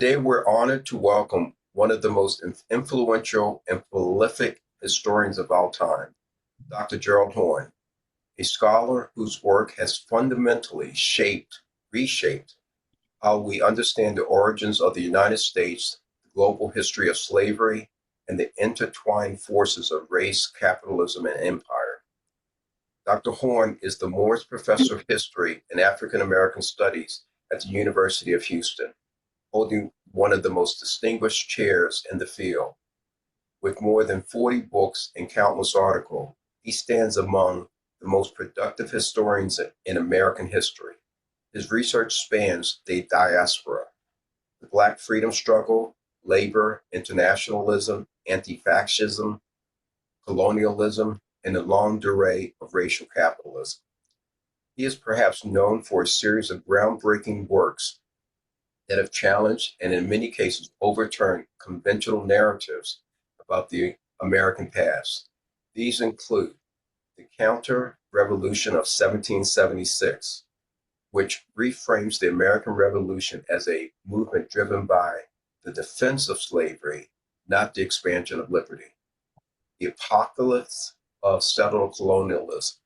Today, we're honored to welcome one of the most influential and prolific historians of our time, Dr. Gerald Horne, a scholar whose work has fundamentally reshaped how we understand the origins of the United States, the global history of slavery, and the intertwined forces of race, capitalism, and empire. Dr. Horne is the Morris Professor of History and African American Studies at the University of Houston, holding one of the most distinguished chairs in the field. With more than 40 books and countless articles, he stands among the most productive historians in American history. His research spans the diaspora, the Black freedom struggle, labor, internationalism, anti-fascism, colonialism, and the long array of racial capitalism. He is perhaps known for a series of groundbreaking works that have challenged and in many cases overturned conventional narratives about the American past. These include the Counter-Revolution of 1776, which reframes the American Revolution as a movement driven by the defense of slavery, not the expansion of liberty. The Apocalypse of Settler Colonialism,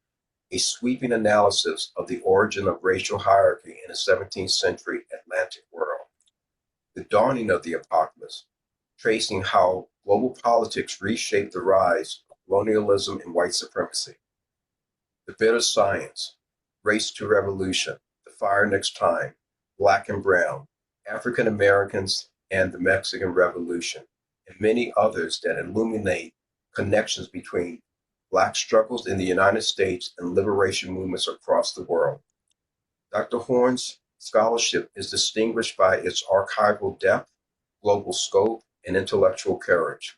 a sweeping analysis of the origin of racial hierarchy in the 17th century Atlantic world. The Dawning of the Apocalypse, tracing how global politics reshaped the rise of colonialism and white supremacy. The Bitter Science, Race to Revolution, The Fire Next Time, Black and Brown, African Americans and the Mexican Revolution, and many others that illuminate connections between Black struggles in the United States and liberation movements across the world. Dr. Horne's scholarship is distinguished by its archival depth, global scope, and intellectual courage.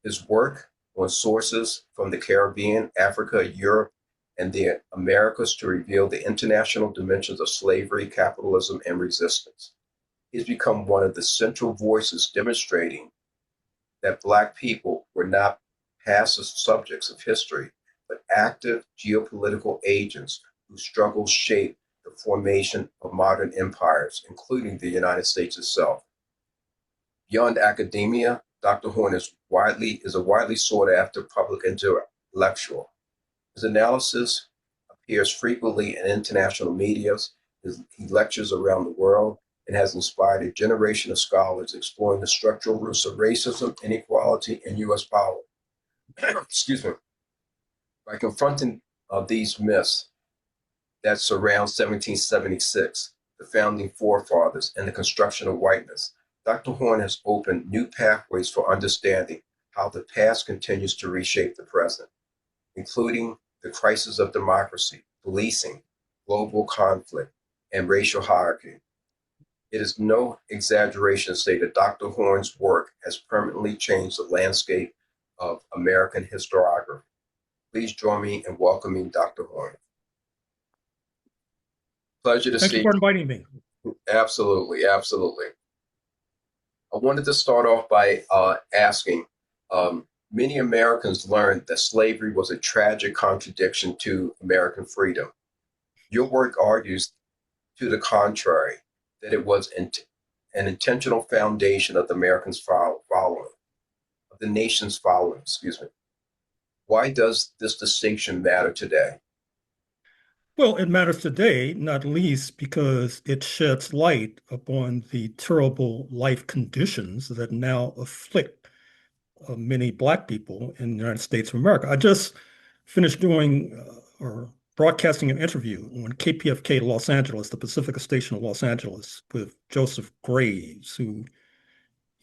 His work on sources from the Caribbean, Africa, Europe, and the Americas to reveal the international dimensions of slavery, capitalism, and resistance. He's become one of the central voices demonstrating that Black people were not passive subjects of history, but active geopolitical agents whose struggles shaped the formation of modern empires, including the United States itself. Beyond academia, Dr. Horne is a widely sought after public intellectual. His analysis appears frequently in international media. He lectures around the world and has inspired a generation of scholars exploring the structural roots of racism, inequality, and U.S. power. Excuse me. By confronting these myths that surround 1776, the founding forefathers, and the construction of whiteness, Dr. Horne has opened new pathways for understanding how the past continues to reshape the present, including the crisis of democracy, policing, global conflict, and racial hierarchy. It is no exaggeration to say that Dr. Horne's work has permanently changed the landscape of American historiography. Please join me in welcoming Dr. Horne. Pleasure to see you. Thank you for inviting me. Absolutely, absolutely. I wanted to start off by asking, many Americans learned that slavery was a tragic contradiction to American freedom. Your work argues to the contrary, that it was an intentional foundation of the Americans' following, of the nation's following, excuse me. Why does this distinction matter today? Well, it matters today, not least because it sheds light upon the terrible life conditions that now afflict many Black people in the United States of America. I just finished doing or broadcasting an interview on KPFK Los Angeles, the Pacifica station of Los Angeles, with Joseph Graves, who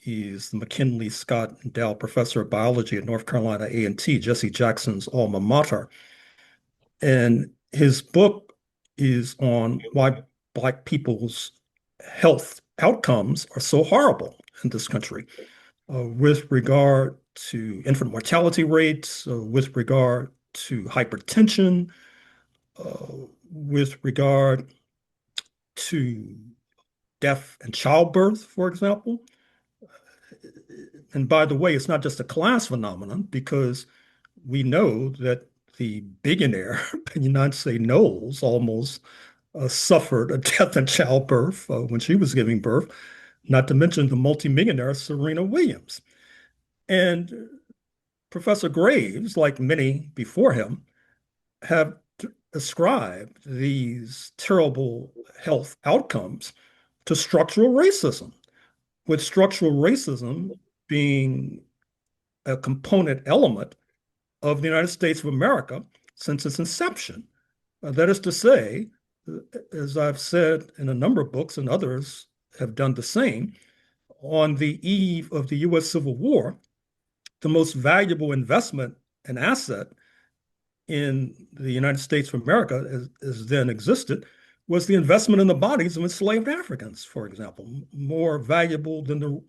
is the McKinley Scott Endowed Professor of Biology at North Carolina A&T, Jesse Jackson's alma mater. And his book is on why Black people's health outcomes are so horrible in this country, with regard to infant mortality rates, with regard to hypertension, with regard to death and childbirth, for example. And by the way, it's not just a class phenomenon, because we know that the billionaire, Beyonce Knowles, almost suffered a death in childbirth when she was giving birth. not to mention the multimillionaire Serena Williams. And Professor Graves, like many before him, have ascribed these terrible health outcomes to structural racism, with structural racism being a component element of the United States of America since its inception. That is to say, as I've said in a number of books, and others have done the same, on the eve of the US Civil War, the most valuable investment and asset in the United States of America, as then existed, was the investment in the bodies of enslaved Africans, for example, more valuable than the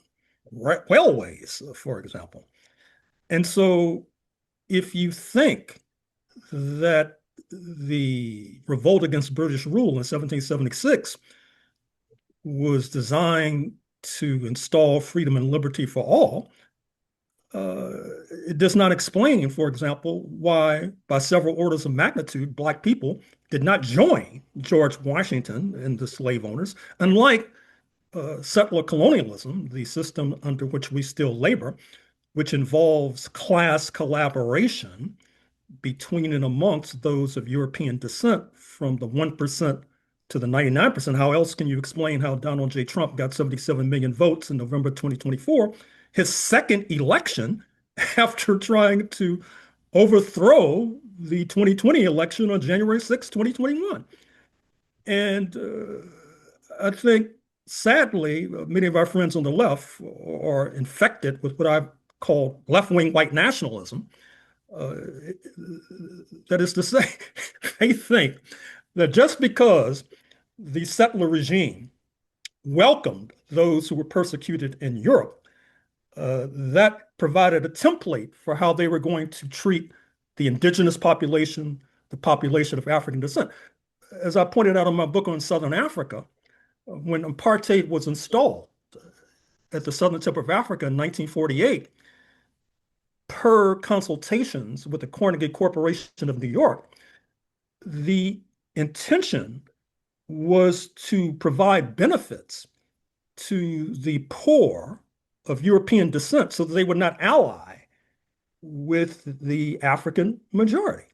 railways, for example. And so if you think that the revolt against British rule in 1776 was designed to install freedom and liberty for all, it does not explain, for example, why, by several orders of magnitude, Black people did not join George Washington and the slave owners, unlike settler colonialism, the system under which we still labor, which involves class collaboration between and amongst those of European descent from the 1% to the 99%. How else can you explain how Donald J. Trump got 77 million votes in November 2024, his second election after trying to overthrow the 2020 election on January 6, 2021? And I think, sadly, many of our friends on the left are infected with what I call left-wing white nationalism. Uh, that is to say, they think that just because the settler regime welcomed those who were persecuted in Europe, that provided a template for how they were going to treat the indigenous population, the population of African descent. As I pointed out in my book on Southern Africa, when apartheid was installed at the southern tip of Africa in 1948, per consultations with the Carnegie Corporation of New York, the intention was to provide benefits to the poor of European descent so that they would not ally with the African majority.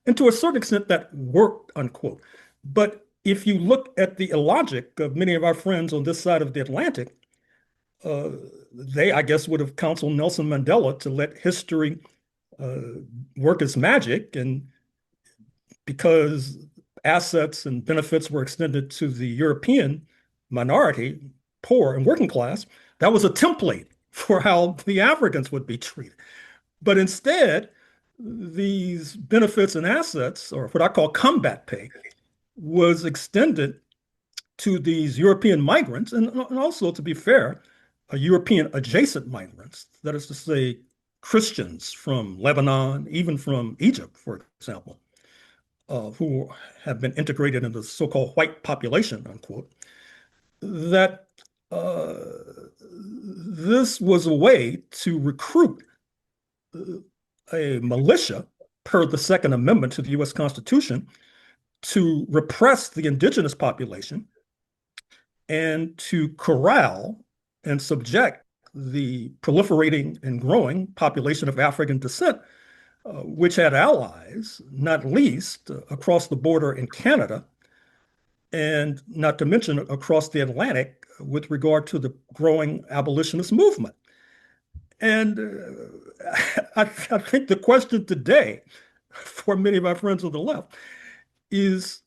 And to a certain extent, that worked, unquote. But if you look at the illogic of many of our friends on this side of the Atlantic, uh, they, I guess, would have counseled Nelson Mandela to let history uh, work its magic. And because assets and benefits were extended to the European minority, poor and working class, that was a template for how the Africans would be treated. But instead, these benefits and assets, or what I call combat pay, was extended to these European migrants, and also, to be fair, European adjacent migrants, that is to say, Christians from Lebanon, even from Egypt, for example, who have been integrated into the so-called white population, unquote, that this was a way to recruit a militia per the Second Amendment to the US Constitution to repress the indigenous population and to corral and subject the proliferating and growing population of African descent, which had allies, not least across the border in Canada, and not to mention across the Atlantic with regard to the growing abolitionist movement. And I think the question today for many of our friends on the left is,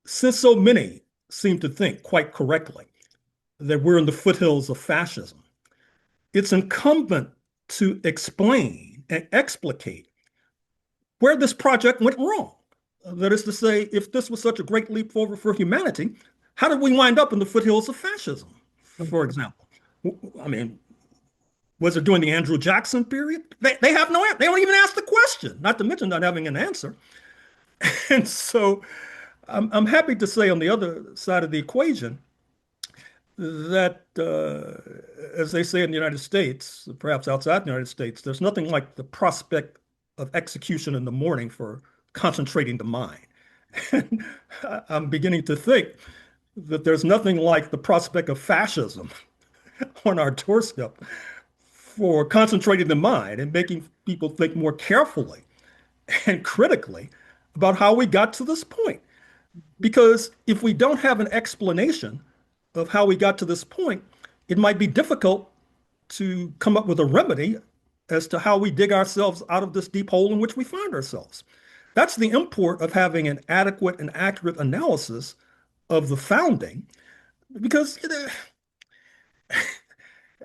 since so many seem to think quite correctly that we're in the foothills of fascism, it's incumbent to explain and explicate where this project went wrong. That is to say, if this was such a great leap forward for humanity, how did we wind up in the foothills of fascism, for example? I mean, was it during the Andrew Jackson period? They have no answer. They don't even ask the question, not to mention not having an answer. And so I'm happy to say on the other side of the equation that, as they say in the United States, perhaps outside the United States, there's nothing like the prospect of execution in the morning for concentrating the mind. And I'm beginning to think that there's nothing like the prospect of fascism on our doorstep for concentrating the mind and making people think more carefully and critically about how we got to this point. Because if we don't have an explanation of how we got to this point, it might be difficult to come up with a remedy as to how we dig ourselves out of this deep hole in which we find ourselves. That's the import of having an adequate and accurate analysis of the founding, because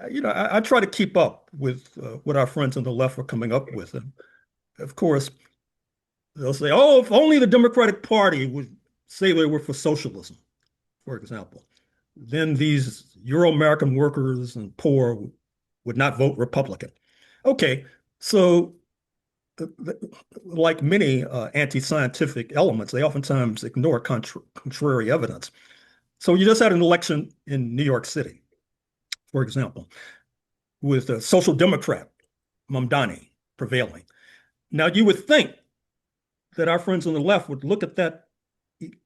I try to keep up with what our friends on the left are coming up with, and of course they'll say, "Oh, if only the Democratic Party would say they were for socialism, for example, then these Euro-American workers and poor would not vote Republican." Okay, so like many anti-scientific elements, they oftentimes ignore contrary evidence. So you just had an election in New York City, for example, with a social democrat, Mamdani, prevailing. Now, you would think that our friends on the left would look at that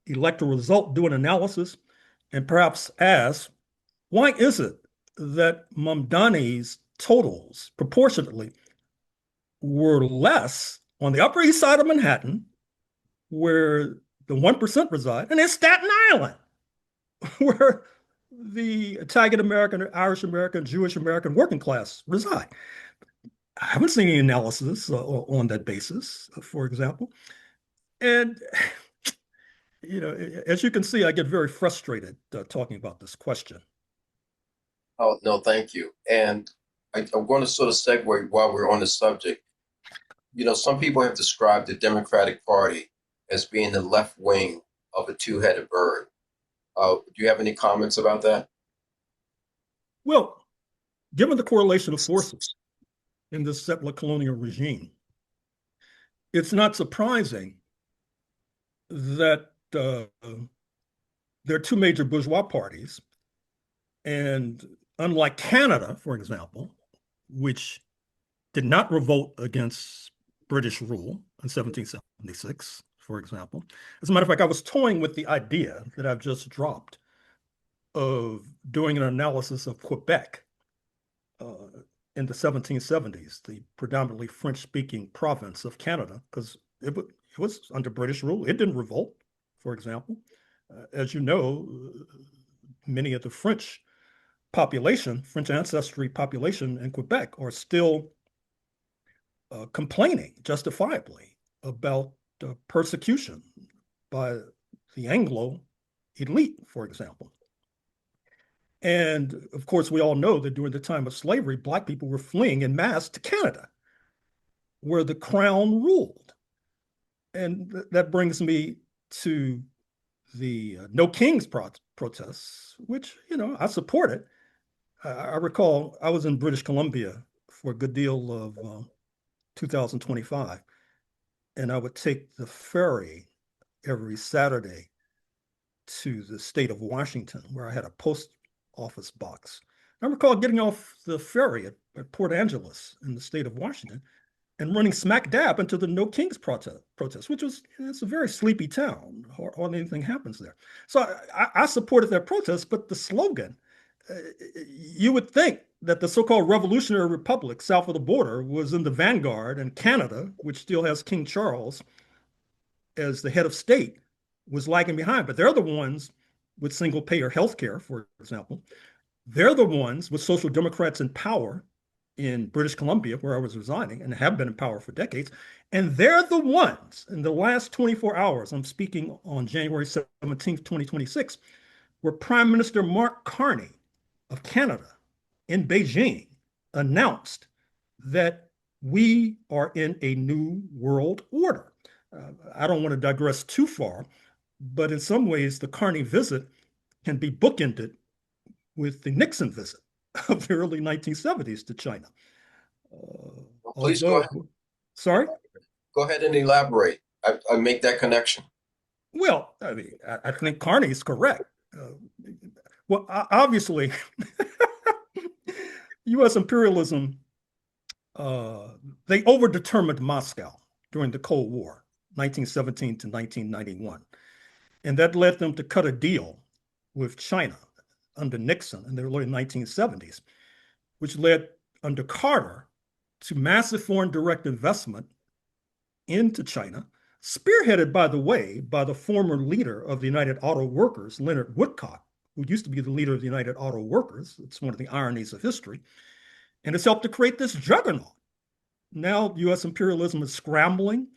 electoral result, do an analysis, and perhaps ask, why is it that Mamdani's totals proportionately were less on the Upper East Side of Manhattan, where the 1% reside, and in Staten Island, where the Italian American, Irish American, Jewish American working class reside? I haven't seen any analysis on that basis, for example. And, as you can see, I get very frustrated talking about this question. Oh, no, thank you. And I'm going to sort of segue while we're on the subject. Some people have described the Democratic Party as being the left wing of a two-headed bird. Do you have any comments about that? Well, given the correlation of forces in this settler colonial regime, it's not surprising that there are two major bourgeois parties. And unlike Canada, for example, which did not revolt against British rule in 1776, for example. As a matter of fact, I was toying with the idea that I've just dropped of doing an analysis of Quebec uh, in the 1770s, the predominantly French-speaking province of Canada, because it was under British rule. It didn't revolt, for example. As you know, many of the French population, French ancestry population in Quebec are still complaining justifiably about persecution by the Anglo elite, for example. And of course, we all know that during the time of slavery, Black people were fleeing in mass to Canada, where the crown ruled. And that brings me to the No Kings protests, which, I supported. I recall I was in British Columbia for a good deal of 2025, and I would take the ferry every Saturday to the state of Washington, where I had a post office box. I recall getting off the ferry at Port Angeles in the state of Washington and running smack dab into the No Kings protest, which was, it's a very sleepy town. Hardly anything happens there. So I supported that protest, but the slogan, you would think that the so-called revolutionary republic south of the border was in the vanguard, and Canada, which still has King Charles as the head of state, was lagging behind. But they're the ones with single payer health care, for example. They're the ones with social democrats in power in British Columbia, where I was residing and have been in power for decades. And they're the ones in the last 24 hours, I'm speaking on January 17th, 2026, where Prime Minister Mark Carney of Canada in Beijing announced that we are in a new world order. I don't want to digress too far, but in some ways, the Carney visit can be bookended with the Nixon visit of the early 1970s to China. Well, please go ahead. Although, sorry? Go ahead and elaborate. I make that connection. Well, I mean, I think Carney is correct. Well, obviously, U.S. imperialism, they overdetermined Moscow during the Cold War, 1917 to 1991. And that led them to cut a deal with China under Nixon in the early 1970s, which led under Carter to massive foreign direct investment into China, spearheaded, by the way, by the former leader of the United Auto Workers, Leonard Woodcock, who used to be the leader of the United Auto Workers. It's one of the ironies of history. And it's helped to create this juggernaut. Now, US imperialism is scrambling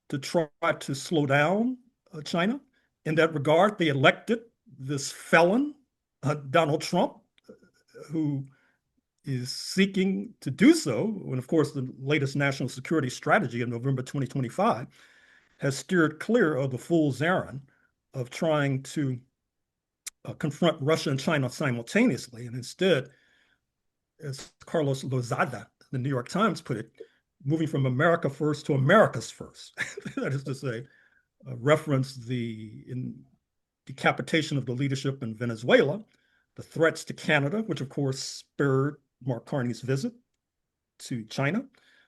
to try to slow down China. In that regard, they elected this felon, Donald Trump, who is seeking to do so. And of course, the latest national security strategy in November 2025 has steered clear of the fool's errand of trying to confront Russia and China simultaneously. And instead, as Carlos Lozada, the New York Times, put it, moving from America first to America's first. That is to say, reference the decapitation of the leadership in Venezuela, the threats to Canada, which of course spurred Mark Carney's visit to China,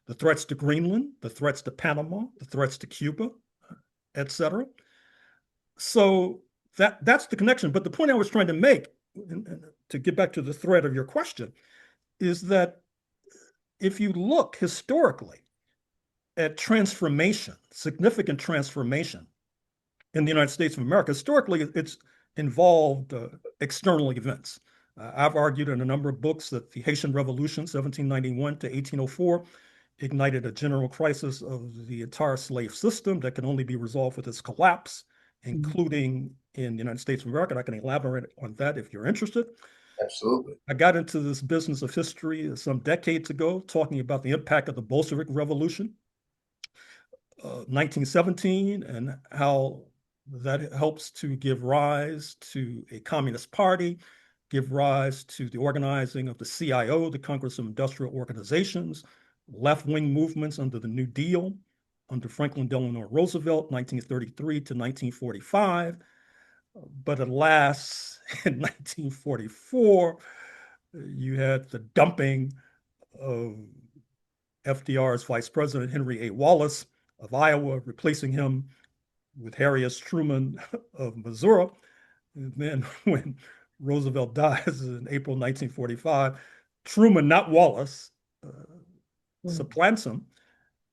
the threats to Greenland, the threats to Panama, the threats to Cuba, etc. So that's the connection. But the point I was trying to make, to get back to the thread of your question, is that if you look historically at transformation, significant transformation in the United States of America, historically it's involved external events. I've argued in a number of books that the Haitian Revolution, 1791 to 1804, ignited a general crisis of the entire slave system that can only be resolved with its collapse, including in the United States of America. And I can elaborate on that if you're interested. Absolutely. I got into this business of history some decades ago, talking about the impact of the Bolshevik Revolution, 1917, and how that helps to give rise to a communist party, give rise to the organizing of the CIO, the Congress of Industrial Organizations, left-wing movements under the New Deal, under Franklin Delano Roosevelt, 1933 to 1945. But alas, in 1944, you had the dumping of FDR's Vice President Henry A. Wallace of Iowa, replacing him with Harry S. Truman of Missouri. And then when Roosevelt dies in April 1945, Truman, not Wallace, supplants him.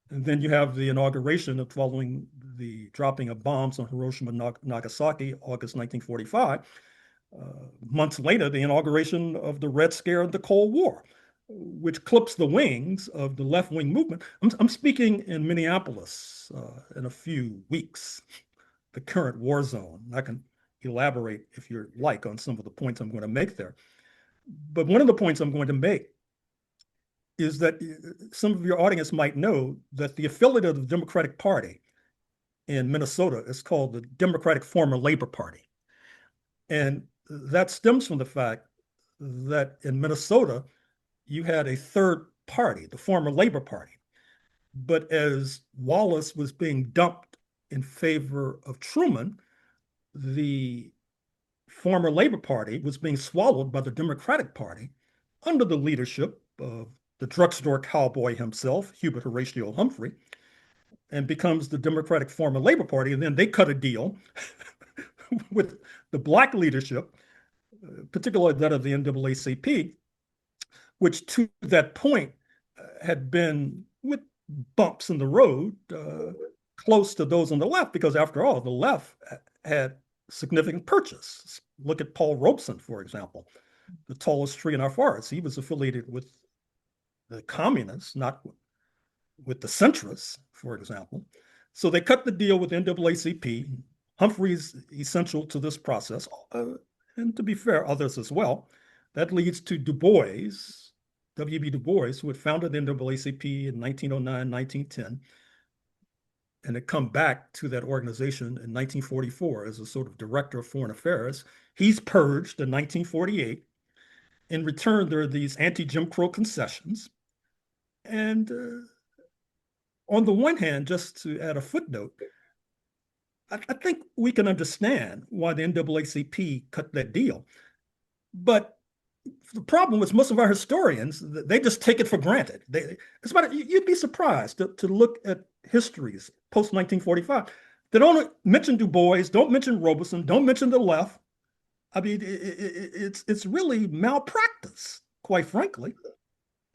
And then you have the inauguration of, following the dropping of bombs on Hiroshima and Nagasaki, August 1945. Months later, the inauguration of the Red Scare and the Cold War, which clips the wings of the left-wing movement. I'm speaking in Minneapolis in a few weeks, the current war zone. I can elaborate, if you like, on some of the points I'm going to make there. But one of the points I'm going to make is that some of your audience might know that the affiliate of the Democratic Party in Minnesota is called the Democratic Former Labor Party. And that stems from the fact that in Minnesota, you had a third party, the former Labor Party. But as Wallace was being dumped in favor of Truman, the former Labor Party was being swallowed by the Democratic Party under the leadership of the drugstore cowboy himself, Hubert Horatio Humphrey, and becomes the Democratic Former Labor Party. And then they cut a deal with the Black leadership, particularly that of the NAACP, which to that point had been, with bumps in the road, close to those on the left, because after all, the left had significant purchase. Look at Paul Robeson, for example, the tallest tree in our forest. He was affiliated with the communists, not with the centrists, for example. So they cut the deal with NAACP. Humphrey's essential to this process, and to be fair, others as well. That leads to Du Bois, W.B. Du Bois, who had founded the NAACP in 1909, 1910, and had come back to that organization in 1944 as a sort of director of foreign affairs. He's purged in 1948. In return, there are these anti-Jim Crow concessions. And on the one hand, just to add a footnote, I think we can understand why the NAACP cut that deal. But the problem is most of our historians, they just take it for granted. You'd be surprised to look at histories post-1945. They don't mention Du Bois, don't mention Robeson, don't mention the left. I mean, it's really malpractice, quite frankly.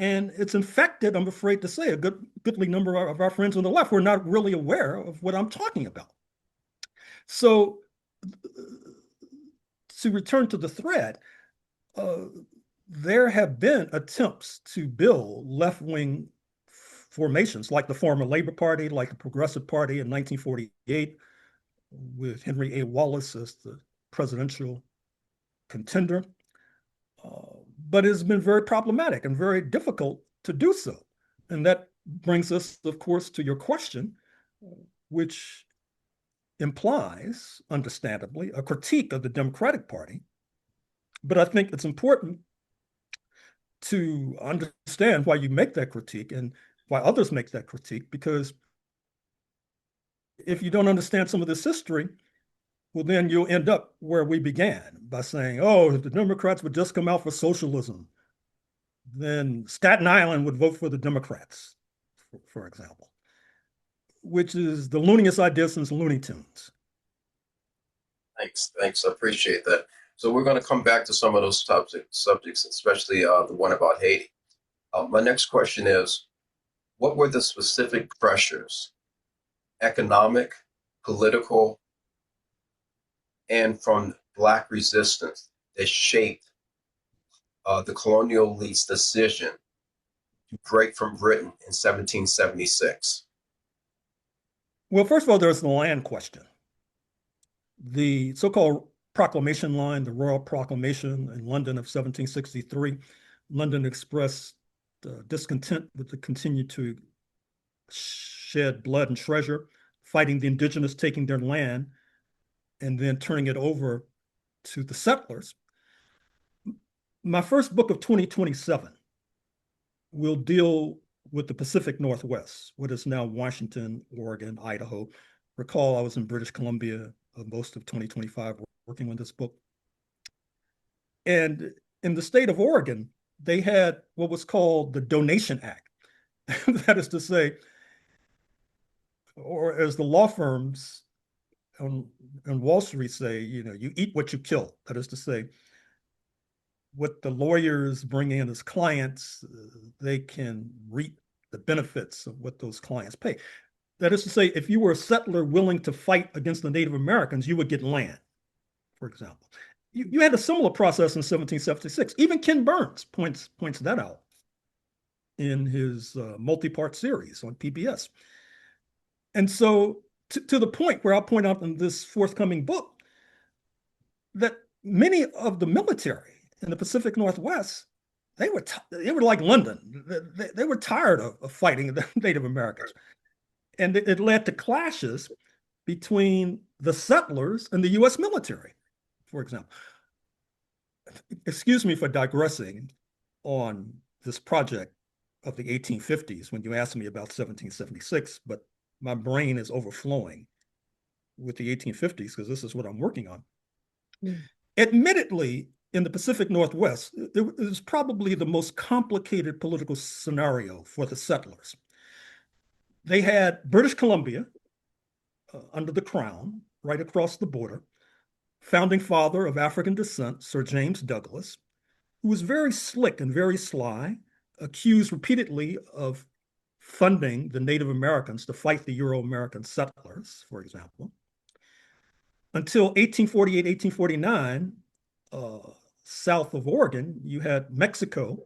And it's infected, I'm afraid to say, a goodly number of our friends on the left who are not really aware of what I'm talking about. So, to return to the thread, uh, there have been attempts to build left-wing formations like the former Labor Party, like the Progressive Party in 1948, with Henry A. Wallace as the presidential contender. But it's been very problematic and very difficult to do so. And that brings us, of course, to your question, which implies, understandably, a critique of the Democratic Party. But I think it's important to understand why you make that critique and why others make that critique, because if you don't understand some of this history, well, then you'll end up where we began by saying, oh, if the Democrats would just come out for socialism, then Staten Island would vote for the Democrats, for example, which is the looniest idea since Looney Tunes. Thanks. I appreciate that. So we're going to come back to some of those subjects, especially the one about Haiti. My next question is, what were the specific pressures, economic, political, and from Black resistance that shaped the colonial elite's decision to break from Britain in 1776? Well, first of all, there's the land question. The so-called proclamation line, the Royal Proclamation in London of 1763, London expressed discontent with the continue to shed blood and treasure, fighting the indigenous, taking their land, and then turning it over to the settlers. My first book of 2027 will deal with the Pacific Northwest, what is now Washington, Oregon, Idaho. Recall I was in British Columbia most of 2025 working on this book. And in the state of Oregon, they had what was called the Donation Act. That is to say, or as the law firms on Wall Street say, you eat what you kill. That is to say, what the lawyers bring in as clients, they can reap the benefits of what those clients pay. That is to say, if you were a settler willing to fight against the Native Americans, you would get land, for example. You had a similar process in 1776. Even Ken Burns points that out in his multi-part series on PBS. And so to the point where I'll point out in this forthcoming book that many of the military in the Pacific Northwest, they were like London. They were tired of fighting the Native Americans. And it led to clashes between the settlers and the U.S. military, for example. Excuse me for digressing on this project of the 1850s when you asked me about 1776, but my brain is overflowing with the 1850s because this is what I'm working on. Admittedly, in the Pacific Northwest, it was probably the most complicated political scenario for the settlers. They had British Columbia under the crown, right across the border, founding father of African descent, Sir James Douglas, who was very slick and very sly, accused repeatedly of funding the Native Americans to fight the Euro-American settlers, for example. Until 1848, 1849, south of Oregon, you had Mexico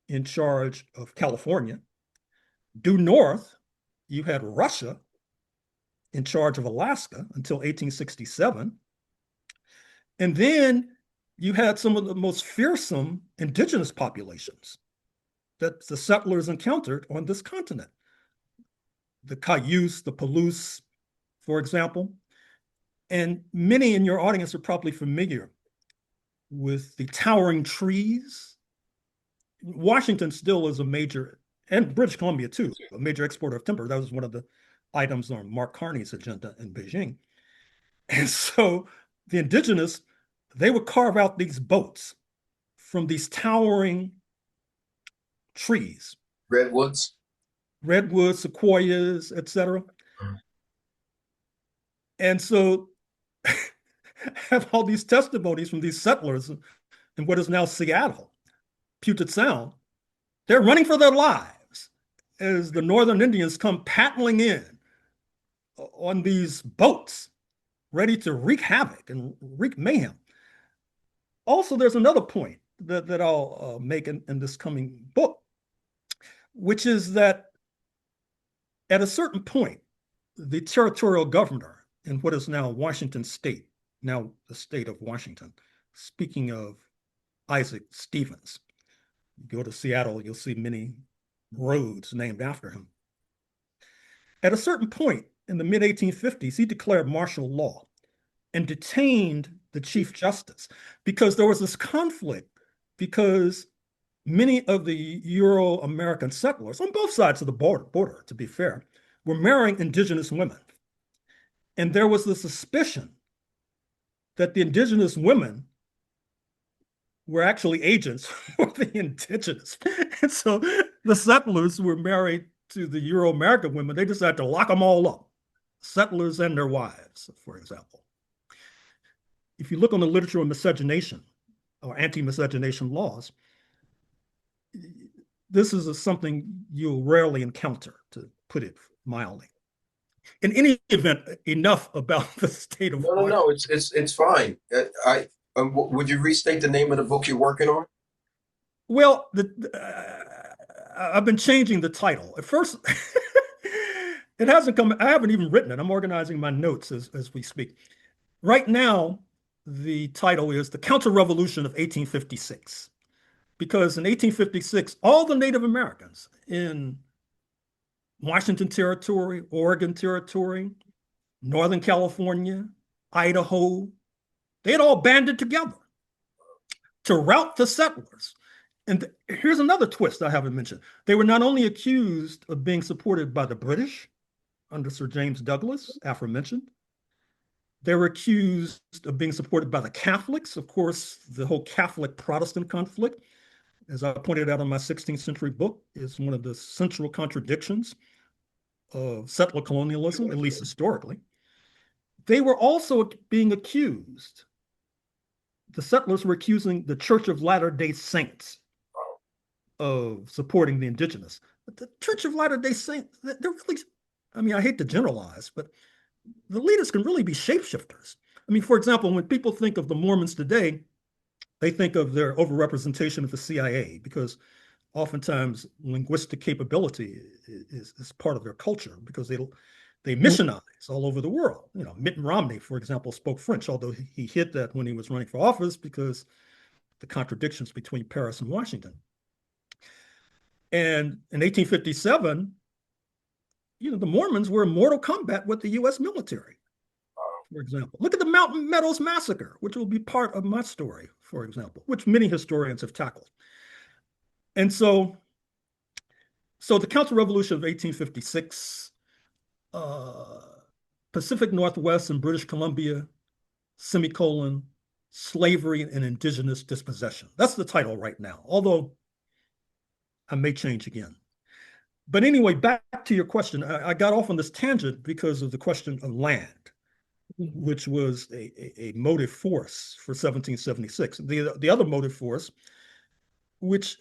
in charge of California. Due north, you had Russia in charge of Alaska until 1867. And then you had some of the most fearsome indigenous populations that the settlers encountered on this continent. The Cayuse, the Palouse, for example. And many in your audience are probably familiar with the towering trees. Washington still is a major, and British Columbia too, a major exporter of timber. That was one of the items on Mark Carney's agenda in Beijing. And so the indigenous, they would carve out these boats from these towering trees. Redwoods? Redwoods, sequoias, etc. And so have all these testimonies from these settlers in what is now Seattle, Puget Sound. They're running for their lives as the Northern Indians come paddling in on these boats, ready to wreak havoc and wreak mayhem. Also, there's another point that I'll make in this coming book, which is that at a certain point, the territorial governor in what is now Washington State, now the state of Washington, speaking of Isaac Stevens, you go to Seattle, you'll see many roads named after him. At a certain point in the mid 1850s, he declared martial law and detained the Chief Justice because there was this conflict because many of the Euro-American settlers on both sides of the border, to be fair, were marrying indigenous women. And there was the suspicion that the indigenous women were actually agents for the indigenous. And so the settlers who were married to the Euro-American women, they decided to lock them all up, settlers and their wives, for example. If you look on the literature of miscegenation or anti-miscegenation laws, this is something you'll rarely encounter, to put it mildly. In any event, enough about the state of No, no, no. It's fine. Would you restate the name of the book you're working on? Well, I've been changing the title. At first, it hasn't come. I haven't even written it. I'm organizing my notes as we speak. Right now, the title is The Counter-Revolution of 1856. Because in 1856, all the Native Americans in Washington Territory, Oregon Territory, Northern California, Idaho, they had all banded together to rout the settlers. And here's another twist I haven't mentioned. They were not only accused of being supported by the British under Sir James Douglas, aforementioned, they were accused of being supported by the Catholics. Of course, the whole Catholic Protestant conflict, as I pointed out in my 16th century book, is one of the central contradictions of settler colonialism, at least historically. They were also being accused, the settlers were accusing the Church of Latter-day Saints of supporting the indigenous. But the Church of Latter-day Saints, they're really, I mean, I hate to generalize, but the leaders can really be shapeshifters. I mean, for example, when people think of the Mormons today, they think of their overrepresentation of the CIA because oftentimes linguistic capability is part of their culture because they missionize all over the world. You know, Mitt Romney, for example, spoke French, although he hid that when he was running for office because the contradictions between Paris and Washington. And in 1857, you know, the Mormons were in mortal combat with the U.S. military, for example. Look at the Mountain Meadows Massacre, which will be part of my story, for example, which many historians have tackled. And so the counter-revolution of 1856, Pacific Northwest and British Columbia, semicolon, slavery and indigenous dispossession. That's the title right now, although I may change again. But anyway, back to your question. I got off on this tangent because of the question of land, which was a motive force for 1776. The other motive force, which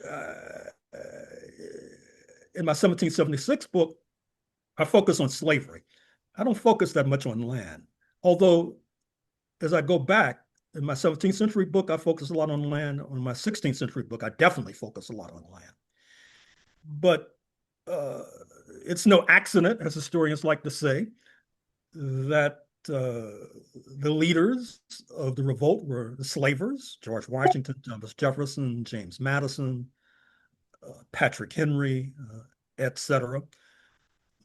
in my 1776 book, I focus on slavery. I don't focus that much on land. Although, as I go back, in my 17th century book, I focus a lot on land. On my 16th century book, I definitely focus a lot on land. But it's no accident, as historians like to say, that the leaders of the revolt were the slavers, George Washington, Thomas Jefferson, James Madison, Patrick Henry, etc.,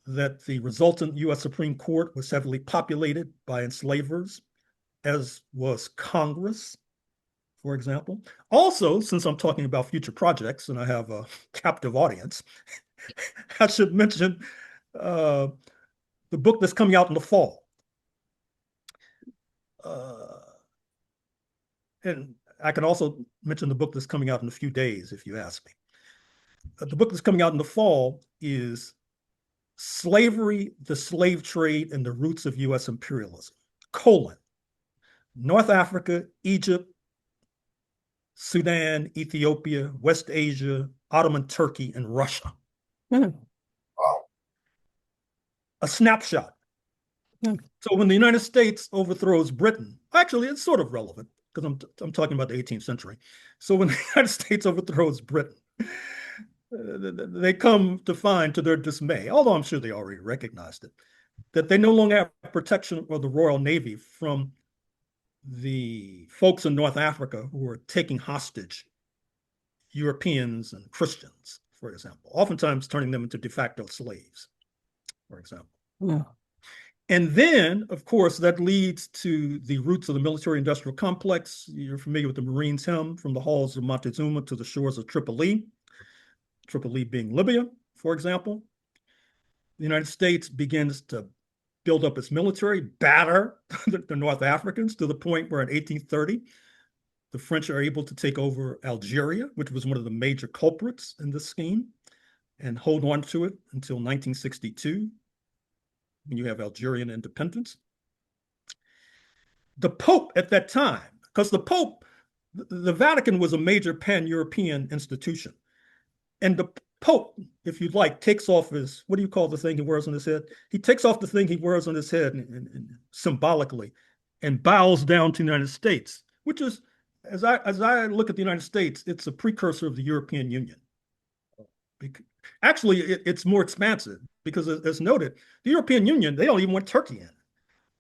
that the resultant U.S. Supreme Court was heavily populated by enslavers, as was Congress, for example. Also, since I'm talking about future projects and I have a captive audience, I should mention the book that's coming out in the fall. And I can also mention the book that's coming out in a few days if you ask me. The book that's coming out in the fall is Slavery, the Slave Trade, and the Roots of U.S. Imperialism, colon, North Africa, Egypt, Sudan, Ethiopia, West Asia, Ottoman Turkey, and Russia. Wow. A snapshot. So when the United States overthrows Britain, actually, it's sort of relevant because I'm talking about the 18th century. So when the United States overthrows Britain, they come to find, to their dismay, although I'm sure they already recognized it, that they no longer have protection of the Royal Navy from the folks in North Africa who were taking hostage Europeans and Christians, for example, oftentimes turning them into de facto slaves, for example. Yeah. And then, of course, that leads to the roots of the military-industrial complex. You're familiar with the Marines' hymn, from the halls of Montezuma to the shores of Tripoli, Tripoli being Libya, for example. The United States begins to build up its military, batter the North Africans to the point where in 1830, the French are able to take over Algeria, which was one of the major culprits in this scheme, and hold on to it until 1962, when you have Algerian independence. The Pope at that time, because the Pope, the Vatican was a major pan-European institution. And the Pope, if you'd like, takes off his, what do you call the thing he wears on his head? He takes off the thing he wears on his head and symbolically and bows down to the United States, which is, as I look at the United States, it's a precursor of the European Union. Actually, it's more expansive because, as noted, the European Union, they don't even want Turkey in.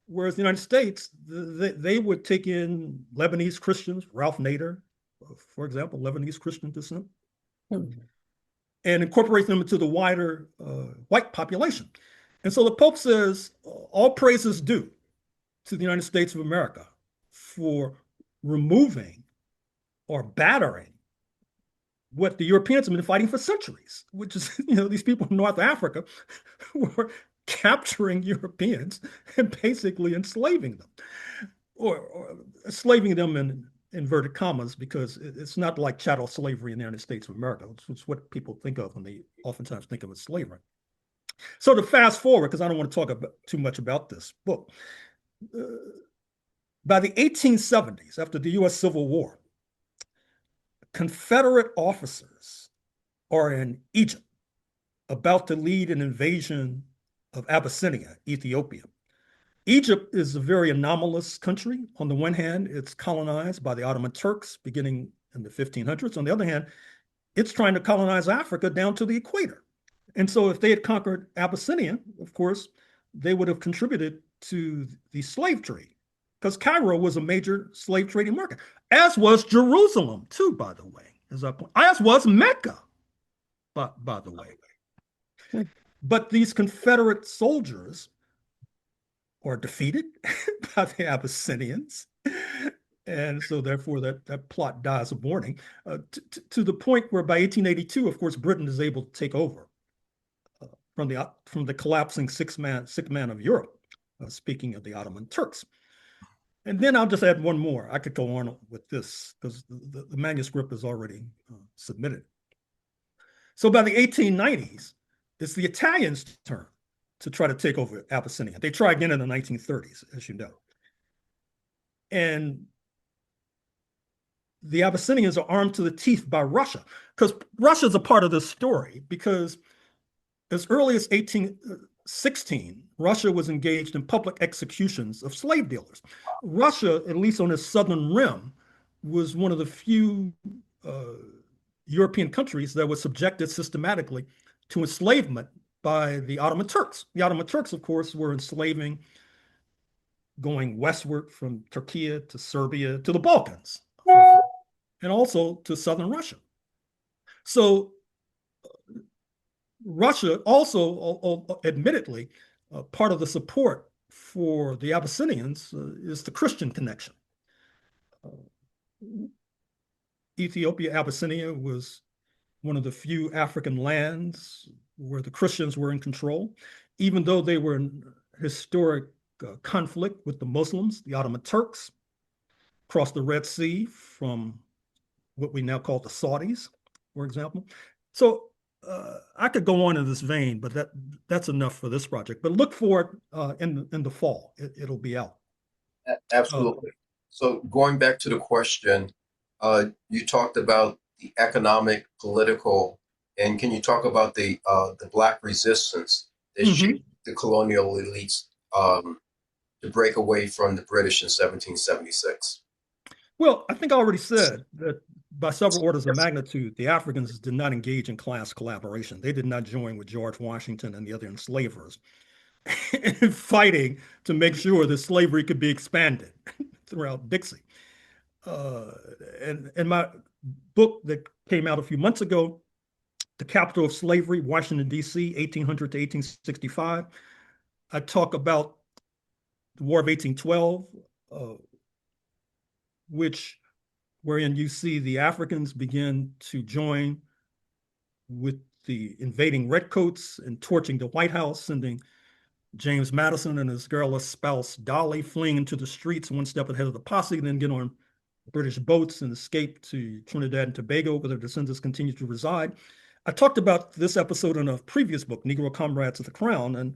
Whereas the United States, they would take in Lebanese Christians, Ralph Nader, for example, Lebanese Christian descent, and incorporate them into the wider white population. And so the Pope says, all praise is due to the United States of America for removing or battering what the Europeans have been fighting for centuries, which is, these people in North Africa were capturing Europeans and basically enslaving them, or enslaving them in inverted commas, because it's not like chattel slavery in the United States of America. It's what people think of when they oftentimes think of as slavery. So to fast forward, because I don't want to talk too much about this book, by the 1870s, after the U.S. Civil War, Confederate officers are in Egypt about to lead an invasion of Abyssinia, Ethiopia. Egypt is a very anomalous country. On the one hand, it's colonized by the Ottoman Turks beginning in the 1500s. On the other hand, it's trying to colonize Africa down to the equator. And so if they had conquered Abyssinia, of course, they would have contributed to the slave trade, because Cairo was a major slave trading market, as was Jerusalem, too, by the way, as was Mecca, by the way. But these Confederate soldiers are defeated by the Abyssinians. And so therefore that plot dies of mourning, to the point where by 1882, of course, Britain is able to take over from the collapsing sick man of Europe, speaking of the Ottoman Turks. And then I'll just add one more. I could go on with this because the manuscript is already submitted. So by the 1890s, it's the Italians' turn to try to take over Abyssinia. They try again in the 1930s, as you know. And the Abyssinians are armed to the teeth by Russia, because Russia's a part of this story, because as early as 1816, Russia was engaged in public executions of slave dealers. Russia, at least on its southern rim, was one of the few European countries that was subjected systematically to enslavement by the Ottoman Turks. The Ottoman Turks, of course, were enslaving going westward from Turkey to Serbia to the Balkans, and also to southern Russia. So Russia also, admittedly, part of the support for the Abyssinians is the Christian connection. Ethiopia, Abyssinia was one of the few African lands where the Christians were in control, even though they were in historic conflict with the Muslims, the Ottoman Turks, across the Red Sea from what we now call the Saudis, for example. So I could go on in this vein, but that's enough for this project. But look for it in the fall. It'll be out. Absolutely. So going back to the question, you talked about the economic, political, and can you talk about the Black resistance that Hmm. shaped the colonial elites to break away from the British in 1776? Well, I think I already said that by several orders of magnitude, the Africans did not engage in class collaboration. They did not join with George Washington and the other enslavers in fighting to make sure that slavery could be expanded throughout Dixie. Uh, and in my book that came out a few months ago, The Capital of Slavery, Washington, D.C., 1800 to 1865, I talk about the War of 1812, uh, which wherein you see the Africans begin to join with the invading redcoats and torching the White House, sending James Madison and his girlless spouse Dolly fleeing into the streets one step ahead of the posse, then get on British boats and escape to Trinidad and Tobago, where their descendants continue to reside. I talked about this episode in a previous book, Negro Comrades of the Crown, and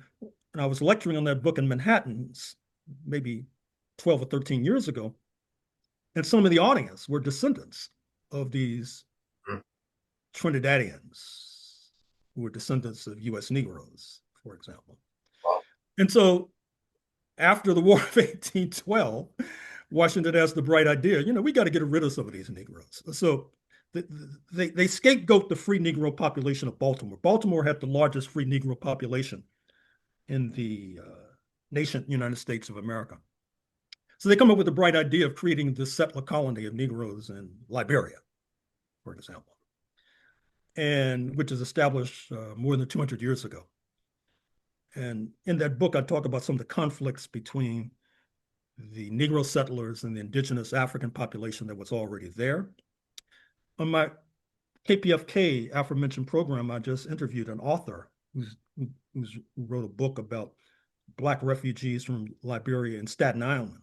I was lecturing on that book in Manhattan maybe 12 or 13 years ago. And some of the audience were descendants of these Mm. Trinidadians who were descendants of U.S. Negroes, for example. Wow. And so after the War of 1812, Washington has the bright idea, we got to get rid of some of these Negroes. So they scapegoat the free Negro population of Baltimore. Baltimore had the largest free Negro population in the nation, United States of America. So they come up with the bright idea of creating this settler colony of Negroes in Liberia, for example, and which is established more than 200 years ago. And in that book, I talk about some of the conflicts between the Negro settlers and the indigenous African population that was already there. On my KPFK aforementioned program, I just interviewed an author who wrote a book about Black refugees from Liberia and Staten Island,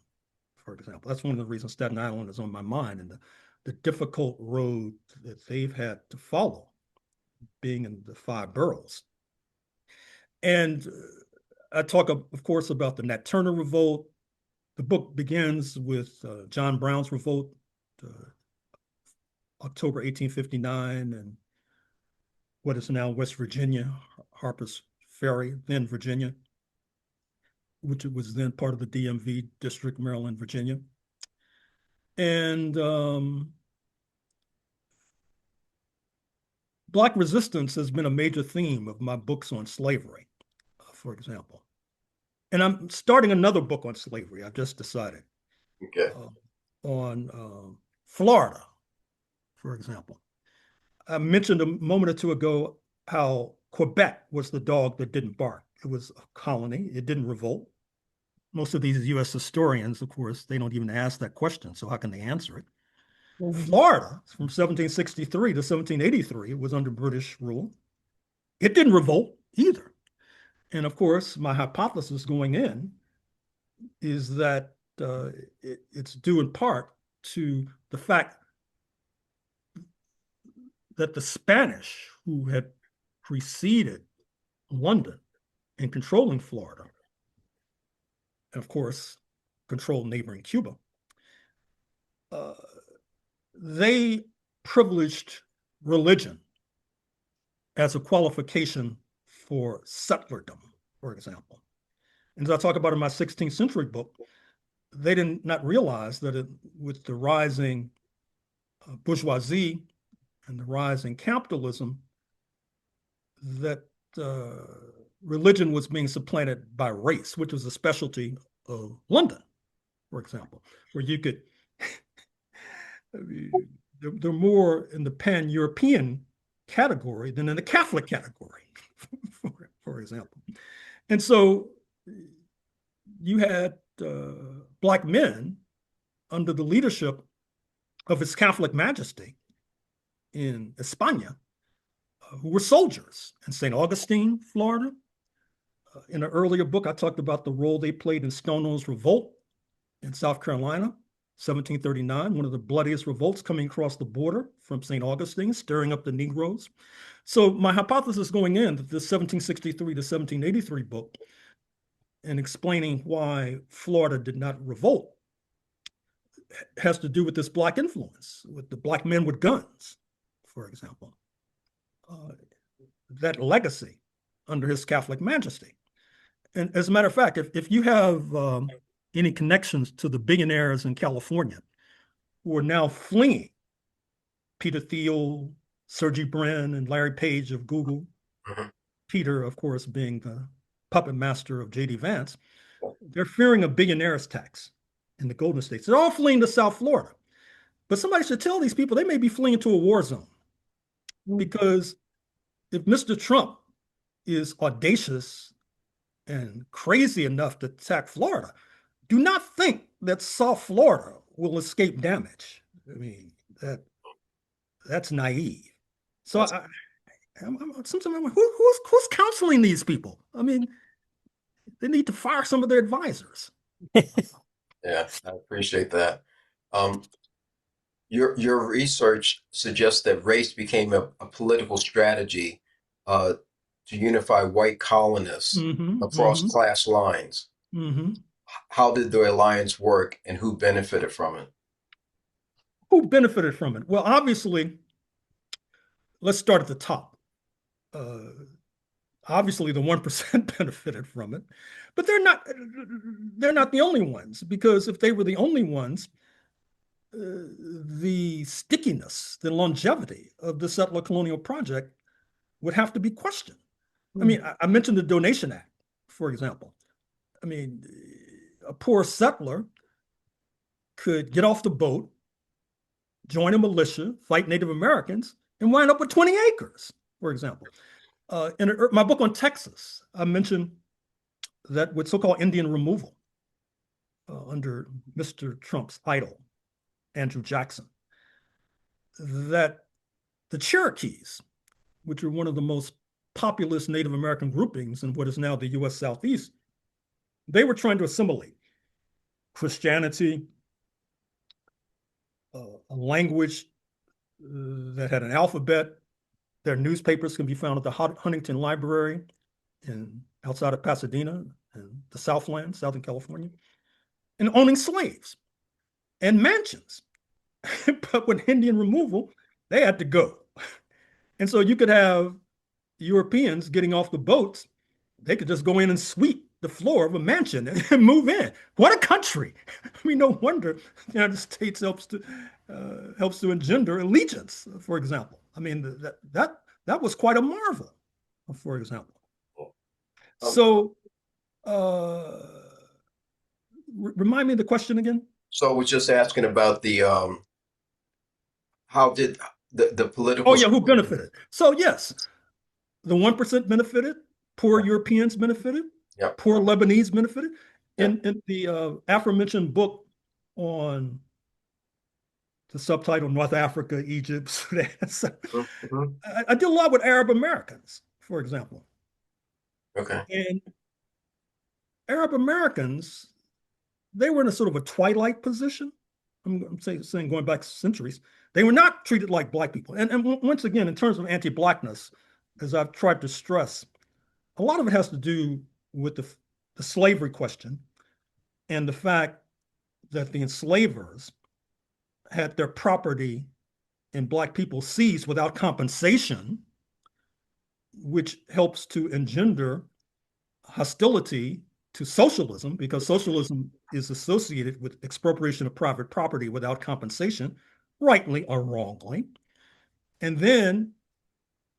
for example. That's one of the reasons Staten Island is on my mind, and the difficult road that they've had to follow being in the five boroughs. And I talk, of course, about the Nat Turner Revolt. The book begins with John Brown's revolt, uh, October 1859, and what is now West Virginia, Harper's Ferry, then Virginia, which was then part of the DMV district, Maryland, Virginia. And Black resistance has been a major theme of my books on slavery, for example. And I'm starting another book on slavery. I've just decided Okay. on Florida, for example. I mentioned a moment or two ago how Quebec was the dog that didn't bark. It was a colony. It didn't revolt. Most of these U.S. historians, of course, they don't even ask that question. So how can they answer it? Well, Florida, from 1763 to 1783, was under British rule. It didn't revolt either. And of course, my hypothesis going in is that it's due in part to the fact that the Spanish, who had preceded London in controlling Florida, and of course, controlled neighboring Cuba, uh, they privileged religion as a qualification for settlerdom, for example. And as I talk about in my 16th century book, they did not realize that with the rising bourgeoisie and the rising capitalism, that religion was being supplanted by race, which was a specialty of London, for example, where you could, they're more in the pan-European category than in the Catholic category, for example. And so you had Black men under the leadership of His Catholic Majesty in España who were soldiers in St. Augustine, Florida. In an earlier book, I talked about the role they played in Stonewall's Revolt in South Carolina, 1739, one of the bloodiest revolts coming across the border from St. Augustine, stirring up the Negroes. So my hypothesis going in that this 1763 to 1783 book and explaining why Florida did not revolt has to do with this black influence, with the black men with guns, for example. That legacy under his Catholic Majesty. And as a matter of fact, if you have any connections to the billionaires in California who are now fleeing, Peter Thiel, Sergey Brin, and Larry Page of Google, Peter, of course, being the puppet master of J.D. Vance, they're fearing a billionaire's tax in the Golden States. They're all fleeing to South Florida. But somebody should tell these people they may be fleeing to a war zone. Because if Mr. Trump is audacious and crazy enough to attack Florida, do not think that South Florida will escape damage. I mean, that's naive. So sometimes I'm like, who's counseling these people? I mean, they need to fire some of their advisors. Yeah, I appreciate that. Your research suggests that race became a political strategy to unify white colonists across class lines. How did the alliance work, and who benefited from it? Who benefited from it? Well, obviously, let's start at the top. Obviously, the 1% benefited from it, but they're not the only ones, because if they were the only ones, the stickiness, the longevity of the settler colonial project would have to be questioned. I mean, I mentioned the Donation Act, for example. I mean, a poor settler could get off the boat, join a militia, fight Native Americans, and wind up with 20 acres, for example. In my book on Texas, I mentioned that with so-called Indian removal under Mr. Trump's idol, Andrew Jackson, that the Cherokees, which are one of the most populous Native American groupings in what is now the U.S. Southeast, they were trying to assimilate Christianity, a language that had an alphabet. Their newspapers can be found at the Huntington Library outside of Pasadena in the Southland, Southern California, and owning slaves and mansions. But with Indian removal, they had to go. And so you could have Europeans getting off the boats. They could just go in and sweep the floor of a mansion and move in. What a country! I mean, no wonder the United States helps to engender allegiance, for example. I mean, that was quite a marvel, for example. So, remind me of the question again. So I was just asking about how did the political. Oh yeah, who benefited? So yes, the 1% benefited. Poor Europeans benefited. Yep. Poor Lebanese benefited. Yep. In the aforementioned book on the subtitle North Africa, Egypt, Sudan, I did a lot with Arab Americans, for example. Okay. And Arab Americans, they were in a sort of a twilight position. I'm saying going back centuries. They were not treated like Black people. And once again, in terms of anti-Blackness, as I've tried to stress, a lot of it has to do with the slavery question and the fact that the enslavers had their property in Black people seized without compensation, which helps to engender hostility to socialism, because socialism is associated with expropriation of private property without compensation, rightly or wrongly. And then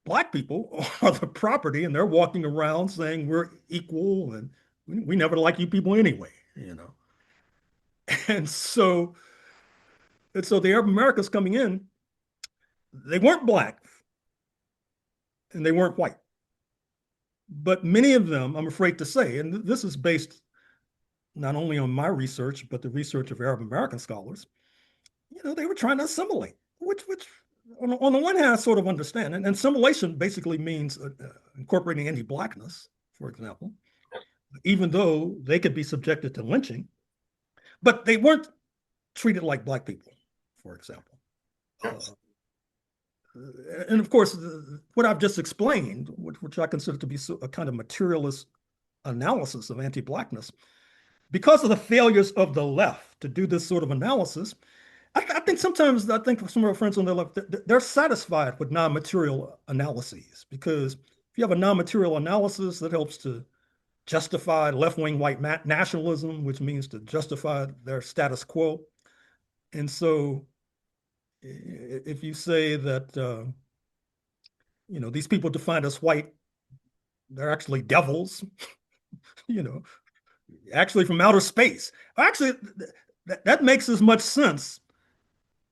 Black people are the property, and they're walking around saying we're equal and we never like you people anyway, you know. And so the Arab Americans coming in, they weren't Black and they weren't white. But many of them, I'm afraid to say, and this is based not only on my research, but the research of Arab American scholars, you know, they were trying to assimilate, which on the one hand, I sort of understand. And assimilation basically means incorporating anti-Blackness, for example, even though they could be subjected to lynching, but they weren't treated like Black people, for example. And of course, what I've just explained, which I consider to be a kind of materialist analysis of anti-Blackness, because of the failures of the left to do this sort of analysis, I think sometimes I think some of our friends on the left, they're satisfied with non-material analyses because if you have a non-material analysis that helps to justify left-wing white nationalism, which means to justify their status quo. And so if you say that, these people defined as white, they're actually devils, you know, actually from outer space. Actually, that makes as much sense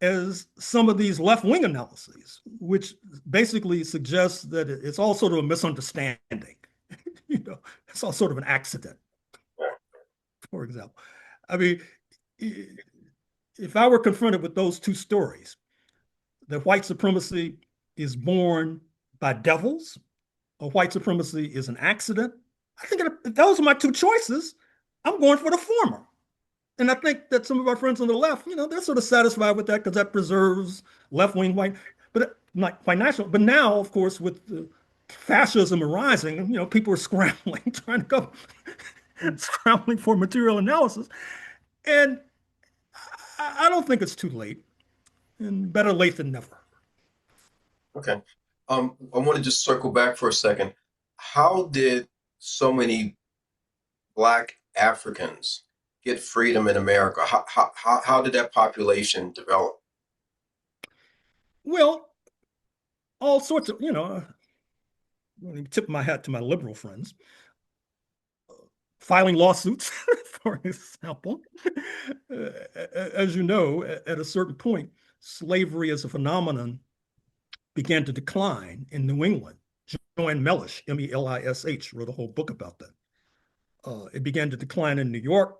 as some of these left-wing analyses, which basically suggests that it's all sort of a misunderstanding. It's all sort of an accident, for example. I mean, if I were confronted with those two stories, that white supremacy is born by devils or white supremacy is an accident, I think if those are my two choices, I'm going for the former. And I think that some of our friends on the left, they're sort of satisfied with that because that preserves left-wing white, but not white national. But now, of course, with the fascism arising, people are scrambling, trying to go, scrambling for material analysis. And I don't think it's too late, and better late than never. Okay. I want to just circle back for a second. How did so many Black Africans get freedom in America? How did that population develop? Well, all sorts of, let me tip my hat to my liberal friends, filing lawsuits, for example. As you know, at a certain point, slavery as a phenomenon began to decline in New England. Joan Melish, Melish, wrote a whole book about that. It began to decline in New York,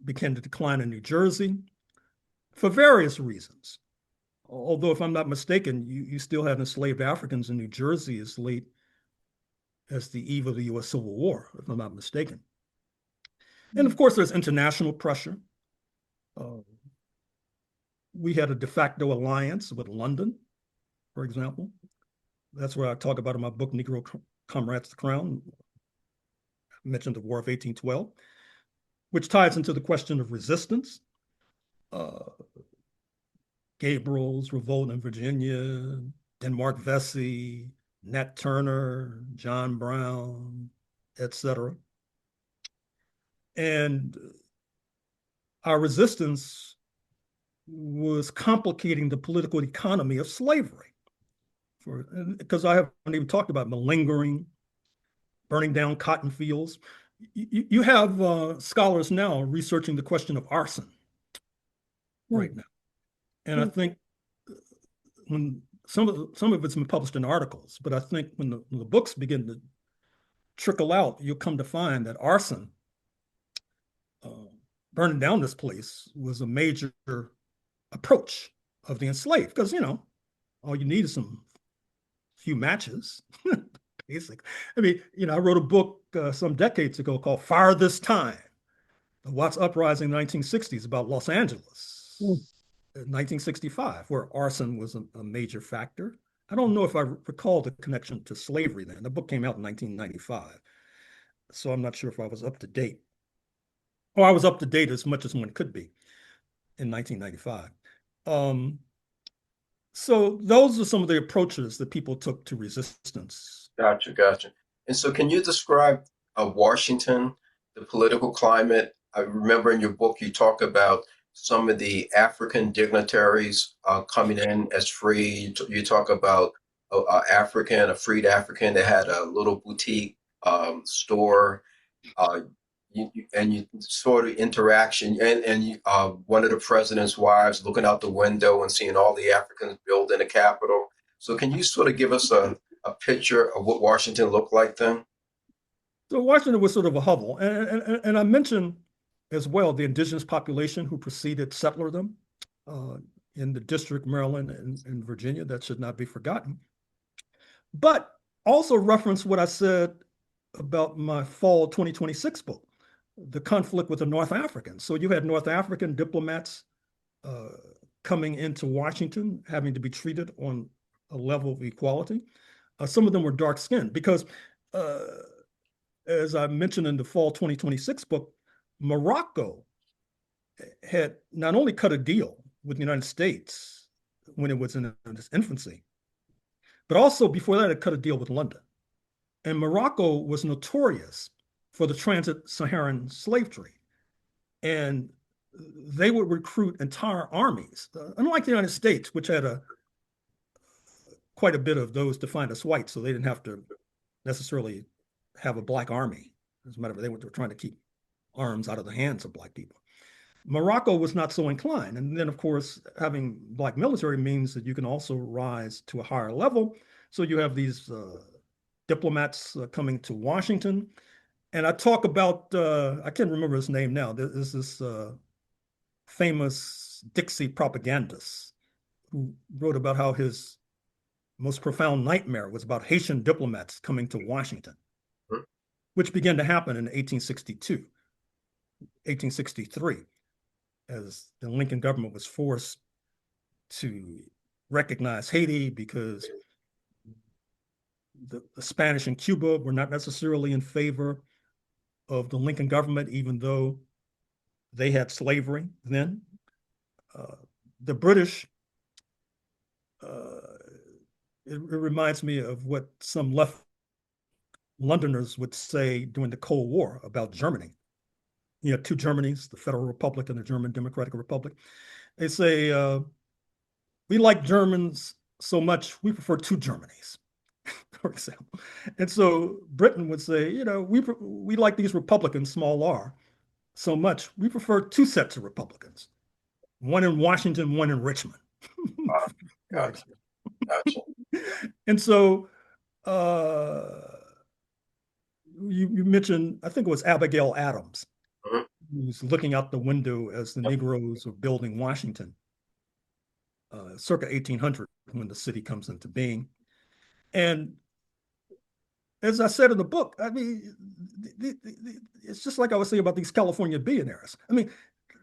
began to decline in New Jersey for various reasons. Although, if I'm not mistaken, you still have enslaved Africans in New Jersey as late as the eve of the U.S. Civil War, if I'm not mistaken. And of course, there's international pressure. We had a de facto alliance with London, for example. That's where I talk about in my book, Negro Comrades the Crown. I mentioned the War of 1812, which ties into the question of resistance. Gabriel's revolt in Virginia, Denmark Vesey, Nat Turner, John Brown, etc. And our resistance was complicating the political economy of slavery. Because I haven't even talked about malingering, burning down cotton fields. You have scholars now researching the question of arson right now. And I think when some of it's been published in articles, but I think when the books begin to trickle out, you'll come to find that arson, burning down this place, was a major approach of the enslaved. Because, all you need is some few matches, basically. I mean, I wrote a book some decades ago called Fire This Time, the Watts Uprising in the 1960s about Los Angeles. 1965, where arson was a major factor. I don't know if I recall the connection to slavery then. The book came out in 1995, so I'm not sure if I was up to date. Or I was up to date as much as one could be in 1995. So those are some of the approaches that people took to resistance. Gotcha. And so, can you describe Washington, the political climate? I remember in your book you talk about some of the African dignitaries coming in as free. You talk about a freed African that had a little boutique store. You sort of interaction, and one of the president's wives looking out the window and seeing all the Africans building the Capitol. So, can you sort of give us a picture of what Washington looked like then? So Washington was sort of a hovel, and I mentioned as well the indigenous population who preceded settlerdom in the District, Maryland, and Virginia. That should not be forgotten. But also reference what I said about my fall 2026 book, the conflict with the North Africans. So you had North African diplomats coming into Washington, having to be treated on a level of equality. Some of them were dark skinned because, as I mentioned in the fall 2026 book, Morocco had not only cut a deal with the United States when it was in its infancy, but also before that, it cut a deal with London. And Morocco was notorious for the trans-Saharan slave trade. And they would recruit entire armies, unlike the United States, which had quite a bit of those defined as white, so they didn't have to necessarily have a black army. As a matter of fact, they were trying to keep arms out of the hands of black people. Morocco was not so inclined. And then, of course, having black military means that you can also rise to a higher level. So you have these diplomats coming to Washington. And I talk about, I can't remember his name now. There's this famous Dixie propagandist who wrote about how his most profound nightmare was about Haitian diplomats coming to Washington, which began to happen in 1862, 1863, as the Lincoln government was forced to recognize Haiti because the Spanish in Cuba were not necessarily in favor of the Lincoln government, even though they had slavery then. The British, it reminds me of what some left Londoners would say during the Cold War about Germany. You have two Germanys, the Federal Republic and the German Democratic Republic. They say, we like Germans so much, we prefer two Germanys, for example. And so Britain would say, we like these Republicans, small r, so much, we prefer two sets of Republicans, one in Washington, one in Richmond. Gotcha. Gotcha. And so you mentioned, I think it was Abigail Adams, who's looking out the window as the Negroes are building Washington, circa 1800, when the city comes into being. And as I said in the book, I mean, it's just like I was saying about these California billionaires. I mean,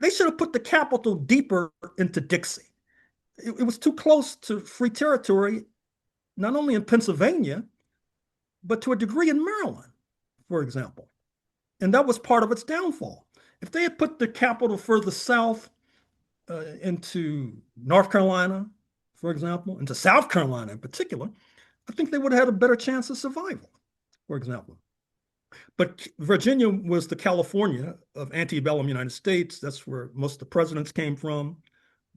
they should have put the capital deeper into Dixie. It was too close to free territory, not only in Pennsylvania, but to a degree in Maryland, for example. And that was part of its downfall. If they had put the capital further south into North Carolina, for example, into South Carolina in particular, I think they would have had a better chance of survival, for example. But Virginia was the California of antebellum United States. That's where most of the presidents came from.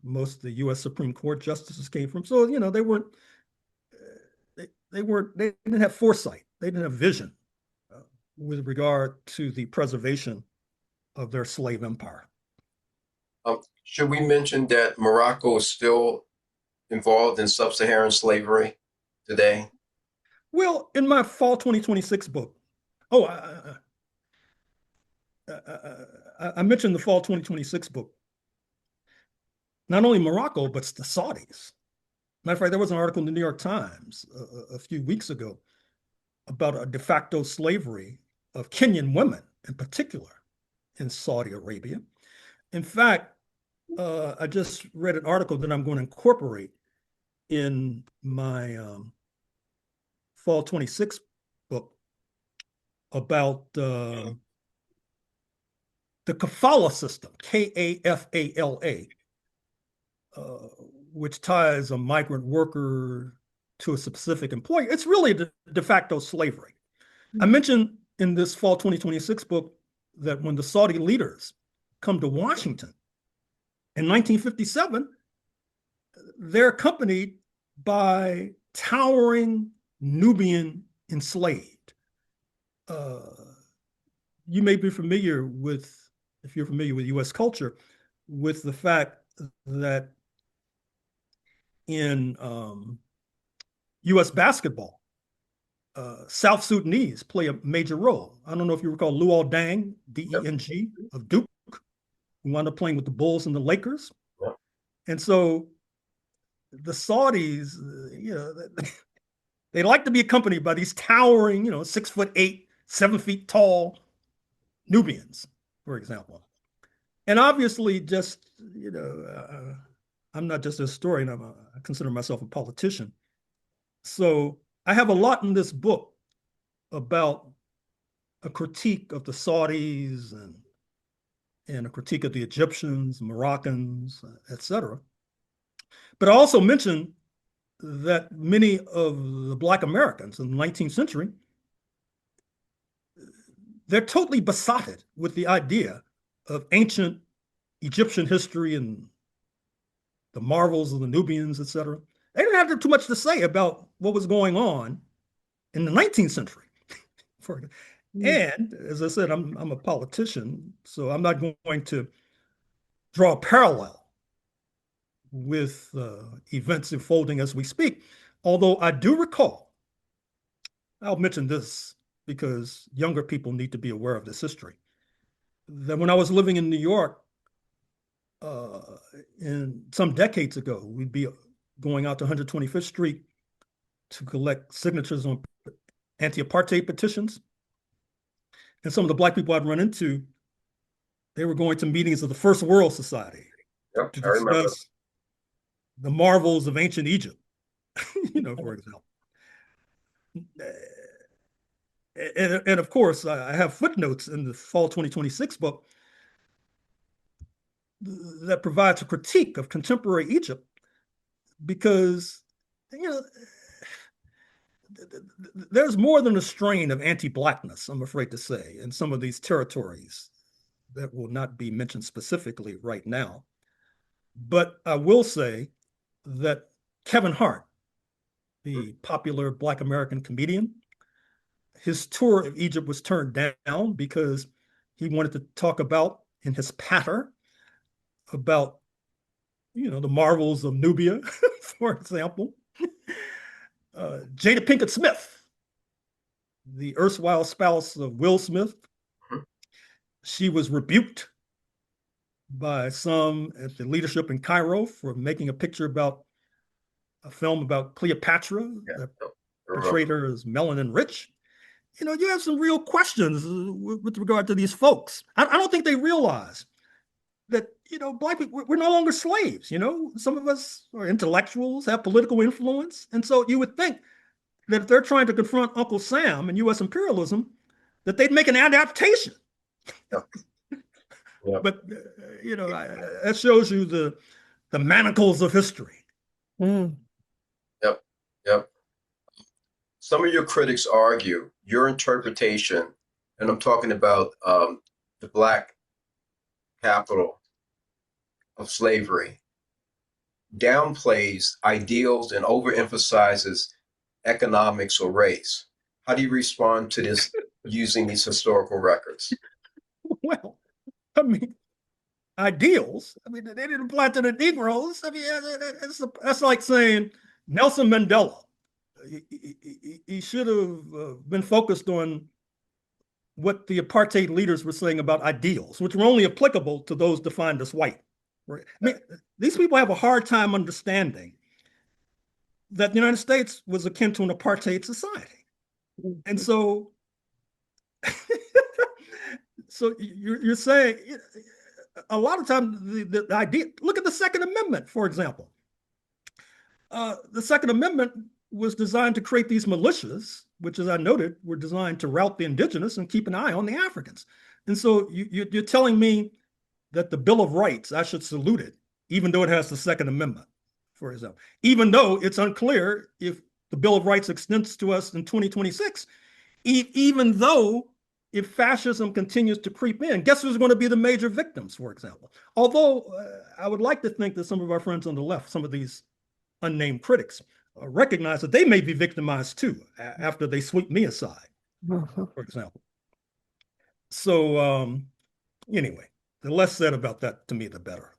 Most of the U.S. Supreme Court justices came from. So, they didn't have foresight. They didn't have vision with regard to the preservation of their slave empire. Should we mention that Morocco is still involved in sub-Saharan slavery today? Well, in my fall 2026 book, I mentioned the fall 2026 book. Not only Morocco, but the Saudis. Matter of fact, there was an article in the New York Times a few weeks ago about a de facto slavery of Kenyan women in particular in Saudi Arabia. In fact, I just read an article that I'm going to incorporate in my fall 26 book about the kafala system, Kafala, which ties a migrant worker to a specific employer. It's really de facto slavery. I mentioned in this fall 2026 book that when the Saudi leaders come to Washington in 1957, they're accompanied by towering Nubian enslaved. You may be familiar with, if you're familiar with US culture, with the fact that in US basketball, South Sudanese play a major role. I don't know if you recall Luol Deng, D-E-N-G, of Duke, who wound up playing with the Bulls and the Lakers. Yep. And so the Saudis, they like to be accompanied by these towering, 6'8", 7 feet tall Nubians, for example. And obviously, just, I'm not just a historian, I consider myself a politician. So I have a lot in this book about a critique of the Saudis and and a critique of the Egyptians, Moroccans, etc. But I also mentioned that many of the Black Americans in the 19th century, they're totally besotted with the idea of ancient Egyptian history and the marvels of the Nubians, etc. They didn't have too much to say about what was going on in the 19th century. And as I said, I'm a politician, so I'm not going to draw a parallel with events unfolding as we speak. Although I do recall, I'll mention this because younger people need to be aware of this history, that when I was living in New York, uh, in some decades ago, we'd be going out to 125th Street to collect signatures on anti-apartheid petitions. And some of the Black people I'd run into, they were going to meetings of the First World Society Yep, to I remember. discuss the marvels of ancient Egypt, for example. And of course, I have footnotes in the fall 2026 book that provides a critique of contemporary Egypt because, you know, there's more than a strain of anti-Blackness, I'm afraid to say, in some of these territories that will not be mentioned specifically right now. But I will say that Kevin Hart, the popular Black American comedian, his tour of Egypt was turned down because he wanted to talk about, in his patter, about, the marvels of Nubia, for example. Jada Pinkett Smith, the erstwhile spouse of Will Smith, she was rebuked by some at the leadership in Cairo for making a picture about a film about Cleopatra that portrayed her as melanin rich. You have some real questions with regard to these folks. I don't think they realize that, Black people, we're no longer slaves. Some of us are intellectuals, have political influence. And so you would think that if they're trying to confront Uncle Sam and U.S. imperialism, that they'd make an adaptation. Yep. Yep. But, that shows you the manacles of history. Yep. Yep. Some of your critics argue your interpretation, and I'm talking about the Black capital of slavery, downplays ideals and overemphasizes economics or race. How do you respond to this using these historical records? Well, I mean, ideals. I mean, they didn't apply to the Negroes. I mean, that's like saying Nelson Mandela. He should have been focused on what the apartheid leaders were saying about ideals, which were only applicable to those defined as white. Right? I mean, these people have a hard time understanding that the United States was akin to an apartheid society. And so, so you're saying a lot of times the idea, look at the Second Amendment, for example. The Second Amendment was designed to create these militias, which, as I noted, were designed to rout the indigenous and keep an eye on the Africans. And so you're telling me that the Bill of Rights, I should salute it, even though it has the Second Amendment, for example, even though it's unclear if the Bill of Rights extends to us in 2026, even though if fascism continues to creep in, guess who's going to be the major victims, for example? Although I would like to think that some of our friends on the left, some of these unnamed critics, recognize that they may be victimized too after they sweep me aside, for example. So anyway, the less said about that to me, the better.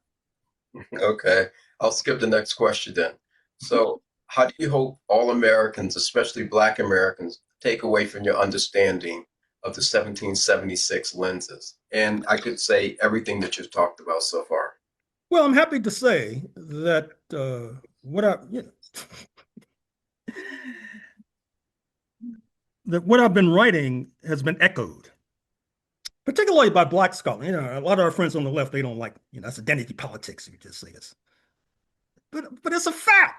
Okay, I'll skip the next question then. So, how do you hope all Americans, especially Black Americans, take away from your understanding of the 1776 lenses? And I could say everything that you've talked about so far. Well, I'm happy to say that what I've been writing has been echoed, particularly by Black scholars. A lot of our friends on the left, they don't like, that's identity politics. You just say this, but it's a fact.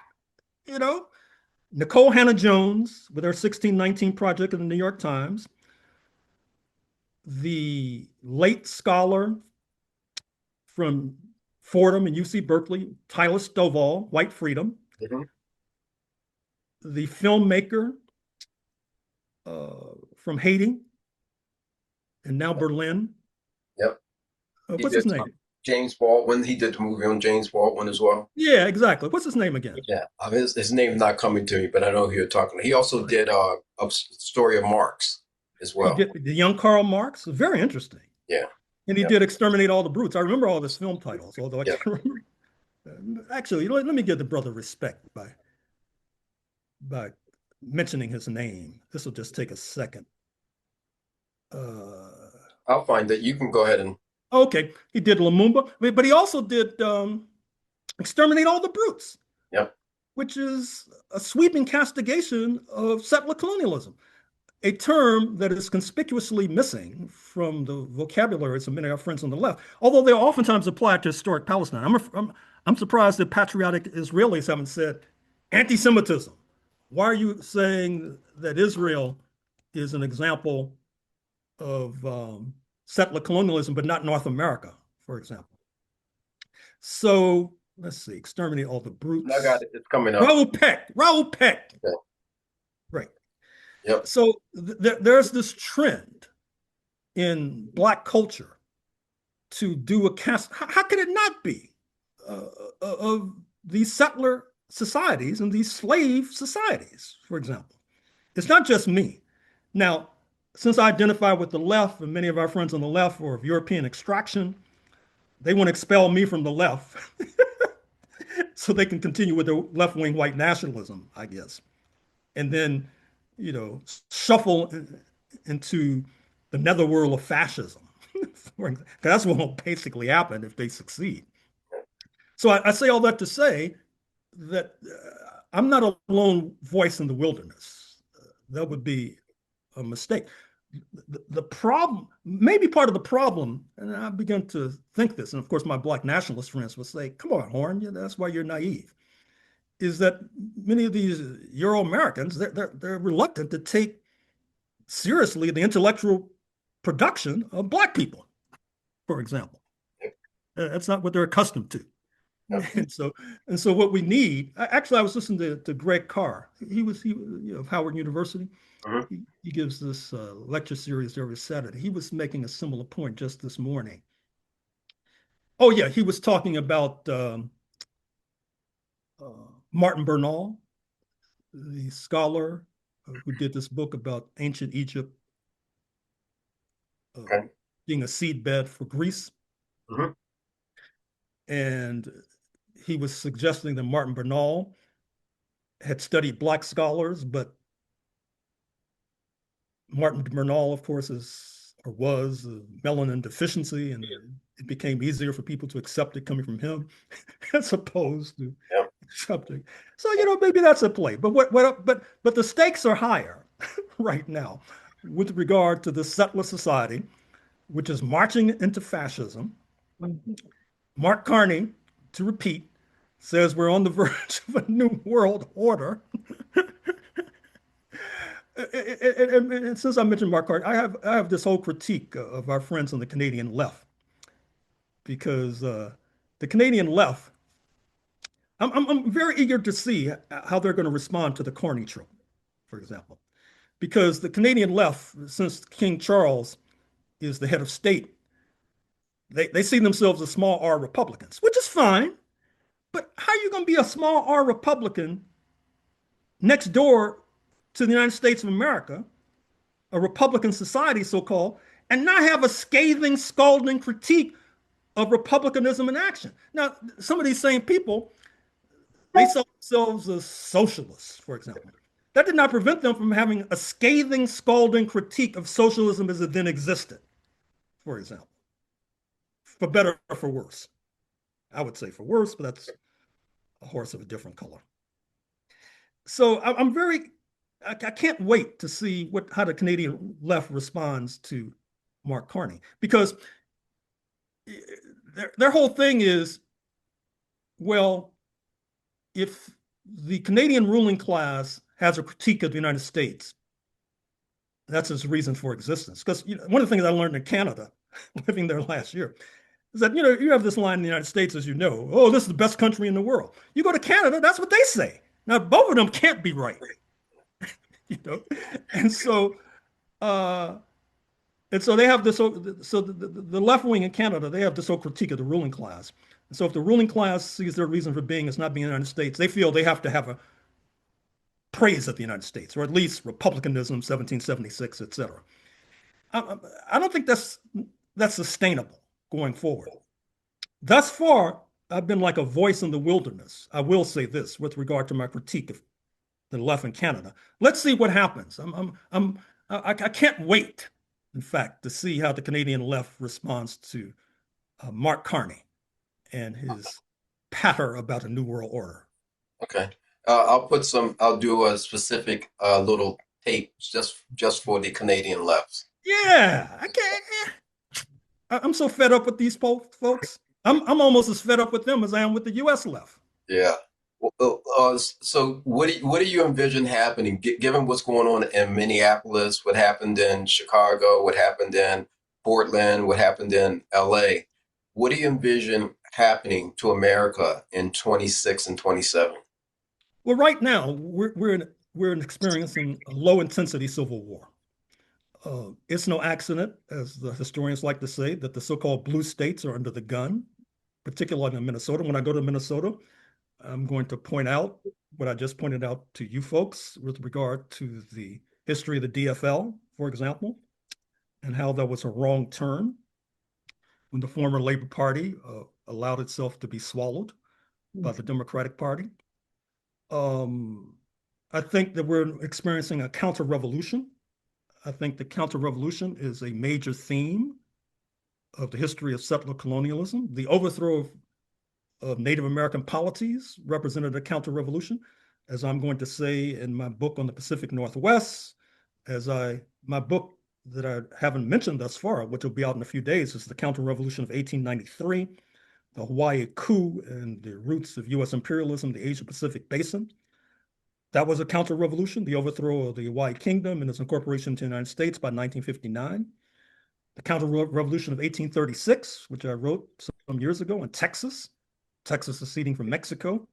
Nicole Hannah-Jones with her 1619 project in the New York Times, the late scholar from Fordham and UC Berkeley, Tyler Stovall, White Freedom, Mhm. the filmmaker from Haiti and now Berlin. Yep. He What's his did name? James Baldwin. He did the movie on James Baldwin as well. Yeah, exactly. What's his name again? Yeah, his name's not coming to me, but I know who you're talking to. He also did a story of Marx as He well. did the young Karl Marx. Very interesting. Yeah, And he yeah, did Exterminate All the Brutes. I remember all his film titles, although I yeah. can't remember. Actually, let me give the brother respect by mentioning his name. This will just take a second. I'll find it. You can go ahead and. Okay, he did Lumumba, but he also did Exterminate All the Brutes, Yep. which is a sweeping castigation of settler colonialism, a term that is conspicuously missing from the vocabularies of many of our friends on the left, although they're oftentimes applied to historic Palestine. I'm surprised that patriotic Israelis haven't said anti-Semitism. Why are you saying that Israel is an example of settler colonialism, but not North America, for example? So let's see, exterminate all the I got brutes. it. It's coming up. Raoul Peck, Okay. right. Yep. So there's this trend in Black culture to do a cast. How could it not be of these settler societies and these slave societies, for example? It's not just me. Now, since I identify with the left, and many of our friends on the left are of European extraction, they want to expel me from the left so they can continue with their left-wing white nationalism, I guess, and then, shuffle into the netherworld of fascism. That's what will basically happen if they succeed. So I say all that to say that I'm not a lone voice in the wilderness. That would be a mistake. The problem, maybe part of the problem, and I began to think this, and of course my Black nationalist friends will say, come on, Horne, that's why you're naive, is that many of these Euro-Americans, they're reluctant to take seriously the intellectual production of Black people, for example. That's not what they're accustomed to. Yep. And so what we need, actually, I was listening to Greg Carr. He of Howard University. Mhm. He gives this lecture series every Saturday. He was making a similar point just this morning. Oh yeah, he was talking about uh, Martin Bernal, the scholar who did this book about ancient Egypt uh, Okay. being a seedbed for Greece. Mhm. And he was suggesting that Martin Bernal had studied Black scholars, but Martin Bernal, of course, is or was a melanin deficiency, and it became easier for people to accept it coming from him as opposed to Yep. accepting. So maybe that's a play, but but the stakes are higher right now with regard to the settler society, which is marching into fascism. Mark Carney, to repeat, says we're on the verge of a new world order. And since I mentioned Mark Carney, I have this whole critique of our friends on the Canadian left because the Canadian left, I'm very eager to see how they're going to respond to the Carney trope, for example, because the Canadian left, since King Charles is the head of state, they see themselves as small R Republicans, which is fine. But how are you going to be a small R Republican next door to the United States of America, a Republican society, so called, and not have a scathing, scalding critique of Republicanism in action? Now, some of these same people, they saw themselves as socialists, for example. That did not prevent them from having a scathing, scalding critique of socialism as it then existed, for example, for better or for worse. I would say for worse, but that's a horse of a different color. So I'm very, I can't wait to see how the Canadian left responds to Mark Carney, because their whole thing is, well, if the Canadian ruling class has a critique of the United States, that's its reason for existence. Because one of the things I learned in Canada, living there last year, Is that, you have this line in the United States, as you know, oh, this is the best country in the world. You go to Canada, that's what they say. Now, both of them can't be right, you know? And so, uh, and so they have this, so the left wing in Canada, they have this whole critique of the ruling class. And so if the ruling class sees their reason for being is not being in the United States, they feel they have to have a praise of the United States, or at least republicanism, 1776, et cetera. I don't think that's sustainable going forward. Thus far, I've been like a voice in the wilderness. I will say this with regard to my critique of the left in Canada. Let's see what happens. I can't wait, in fact, to see how the Canadian left responds to Mark Carney and his patter about a new world order. Okay. I'll do a specific little tape just for the Canadian left. Yeah, I can't. I'm so fed up with these folks. I'm almost as fed up with them as I am with the U.S. left. Yeah. So what do you envision happening, given what's going on in Minneapolis, what happened in Chicago, what happened in Portland, what happened in LA? What do you envision happening to America in 26 and 27? Well, right now we're experiencing a low intensity civil war. It's no accident, as the historians like to say, that the so-called blue states are under the gun, particularly in Minnesota. When I go to Minnesota, I'm going to point out what I just pointed out to you folks with regard to the history of the DFL, for example, and how that was a wrong turn when the former Labor Party allowed itself to be swallowed by the Democratic Party. Um, I think that we're experiencing a counter-revolution. I think the counter-revolution is a major theme of the history of settler colonialism. The overthrow of Native American polities represented a counter-revolution, as I'm going to say in my book on the Pacific Northwest, my book that I haven't mentioned thus far, which will be out in a few days, is the counter-revolution of 1893, the Hawaii coup and the roots of U.S. imperialism, the Asia-Pacific basin. That was a counter-revolution, the overthrow of the Hawaii Kingdom and its incorporation into the United States by 1959. The counter-revolution of 1836, which I wrote some years ago in Texas. Texas seceding from Mexico,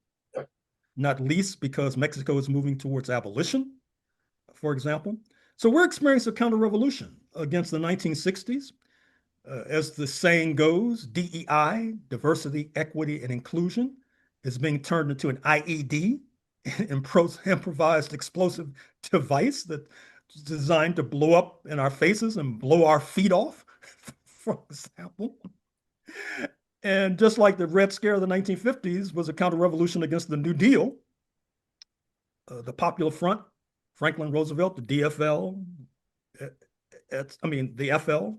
not least because Mexico is moving towards abolition, for example. So we're experiencing a counter-revolution against the 1960s. As the saying goes, DEI, diversity, equity, and inclusion, is being turned into an IED, improvised explosive device that's designed to blow up in our faces and blow our feet off, for example. And just like the Red Scare of the 1950s was a counter-revolution against the New Deal, the Popular Front, Franklin Roosevelt, the DFL, the FL,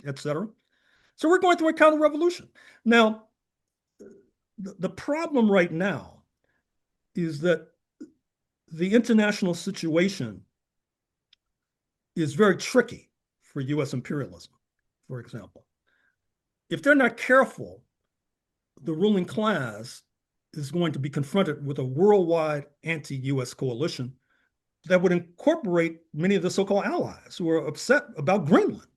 etc. So we're going through a counter-revolution. Now, the problem right now is that the international situation is very tricky for U.S. imperialism, for example. If they're not careful, the ruling class is going to be confronted with a worldwide anti-U.S. coalition that would incorporate many of the so-called allies who are upset about Greenland.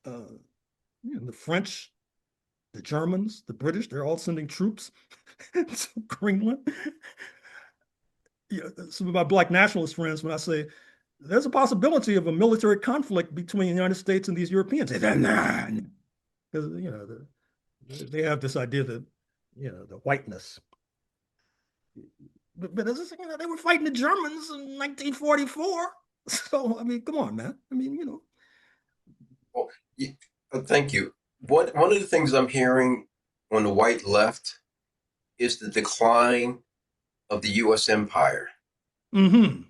The French, the Germans, the British, they're all sending troops to Greenland. Some of my Black nationalist friends, when I say there's a possibility of a military conflict between the United States and these Europeans, they say, nah, because they have this idea that the whiteness. But they were fighting the Germans in 1944. So I mean, come on, man. I mean. Well, thank you. One of the things I'm hearing on the white left is the decline of the U.S. empire. Mm-hmm.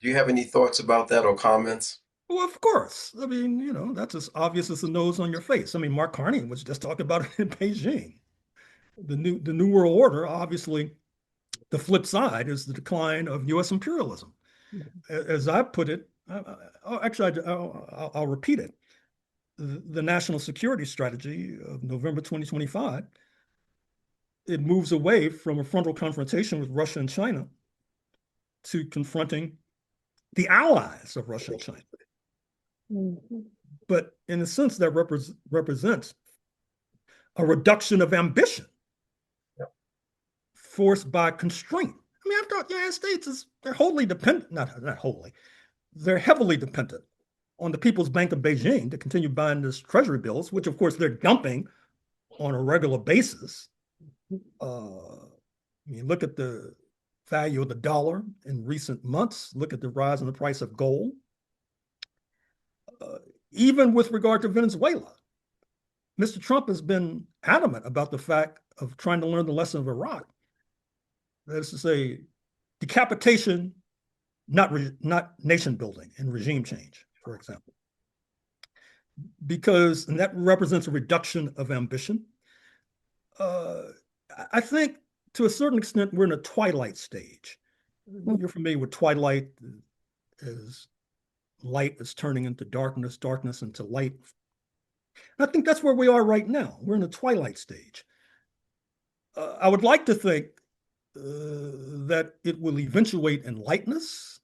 Do you have any thoughts about that or comments? Well, of course. I mean, that's as obvious as the nose on your face. I mean, Mark Carney was just talking about it in Beijing. The new world order, obviously, the flip side is the decline of U.S. imperialism. As I put it, I'll repeat it. The national security strategy of November 2025, it moves away from a frontal confrontation with Russia and China to confronting the allies of Russia and China. Mm-hmm. But in a sense, that represents a reduction of ambition forced by constraint. I mean, I thought the United States they're wholly dependent, not wholly, they're heavily dependent on the People's Bank of Beijing to continue buying these treasury bills, which of course they're dumping on a regular basis. You look at the value of the dollar in recent months, look at the rise in the price of gold. Even with regard to Venezuela, Mr. Trump has been adamant about the fact of trying to learn the lesson of Iraq. That is to say, decapitation, not nation building and regime change, for example. And that represents a reduction of ambition. I think to a certain extent, we're in a twilight stage. You're familiar with twilight as light is turning into darkness, darkness into light. And I think that's where we are right now. We're in a twilight stage. I would like to think that it will eventuate in lightness.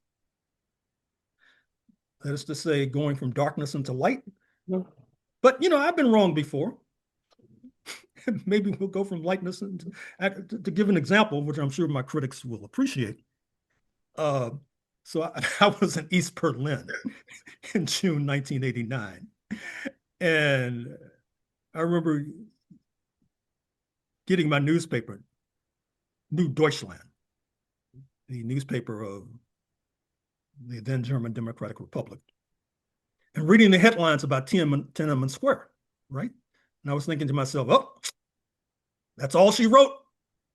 That is to say, going from darkness into light. But, I've been wrong before. Maybe we'll go from lightness into, to give an example, which I'm sure my critics will appreciate. So I was in East Berlin in June 1989. And I remember getting my newspaper, New Deutschland, the newspaper of the then German Democratic Republic, and reading the headlines about Tiananmen Square, right? And I was thinking to myself, oh, that's all she wrote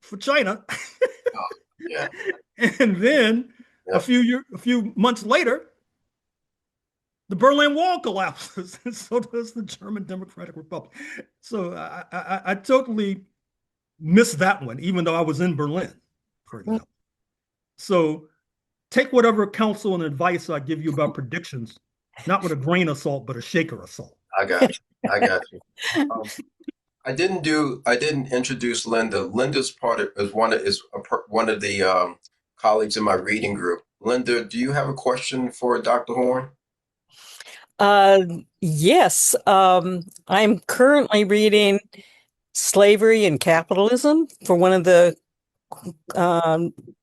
for China. Oh, yeah. And then a few months later, the Berlin Wall collapses, and so does the German Democratic Republic. So I totally missed that one, even though I was in Berlin, for example. So take whatever counsel and advice I give you about predictions, not with a grain of salt, but a shaker of salt. I got you. I didn't introduce Linda. Linda's one of the colleagues in my reading group. Linda, do you have a question for Dr. Horne? Yes. I'm currently reading Slavery and Capitalism for one of the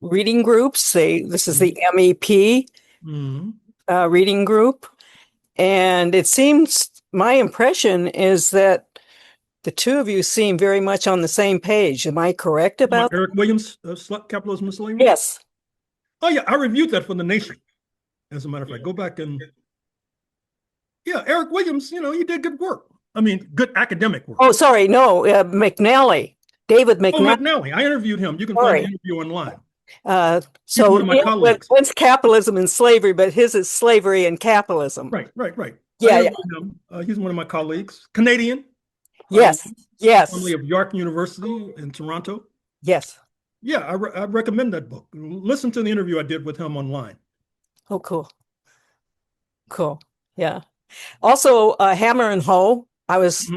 reading groups. This is the MEP reading group. And it seems, my impression is that the two of you seem very much on the same page. Am I correct about Eric Williams, Capitalism and Slavery? Yes. Oh, yeah, I reviewed that for The Nation. As a matter of fact, go back and... Yeah, Eric Williams, he did good work. I mean, good academic work. Oh, sorry, no, McNally. David McNally. Oh, McNally. I interviewed him. You can find the interview online. So one of my colleagues. One's capitalism and slavery, but his is slavery and capitalism. Right. Yeah. He's one of my colleagues. Canadian. Yes. Formerly of York University in Toronto. Yes. Yeah, I recommend that book. Listen to the interview I did with him online. Oh, cool. Yeah. Also, Hammer and Hoe. I was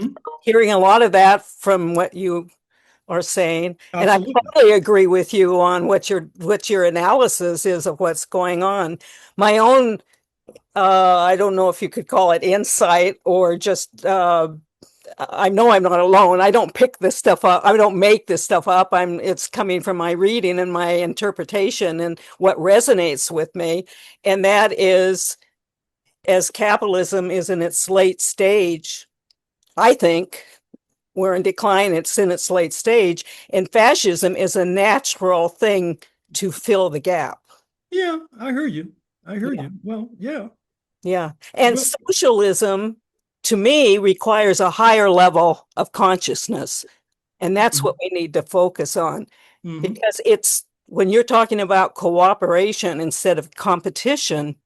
hearing a lot of that from what you are saying, Absolutely. and I totally agree with you on what your analysis is of what's going on. My own, I don't know if you could call it insight or just. I know I'm not alone. I don't pick this stuff up. I don't make this stuff up. It's coming from my reading and my interpretation and what resonates with me. And that is, as capitalism is in its late stage, I think we're in decline. It's in its late stage, and fascism is a natural thing to fill the gap. Yeah, I hear you. You. Well, yeah. Yeah. And socialism, to me, requires a higher level of consciousness. And that's what we need to focus on. Because it's, when you're talking about cooperation instead of competition,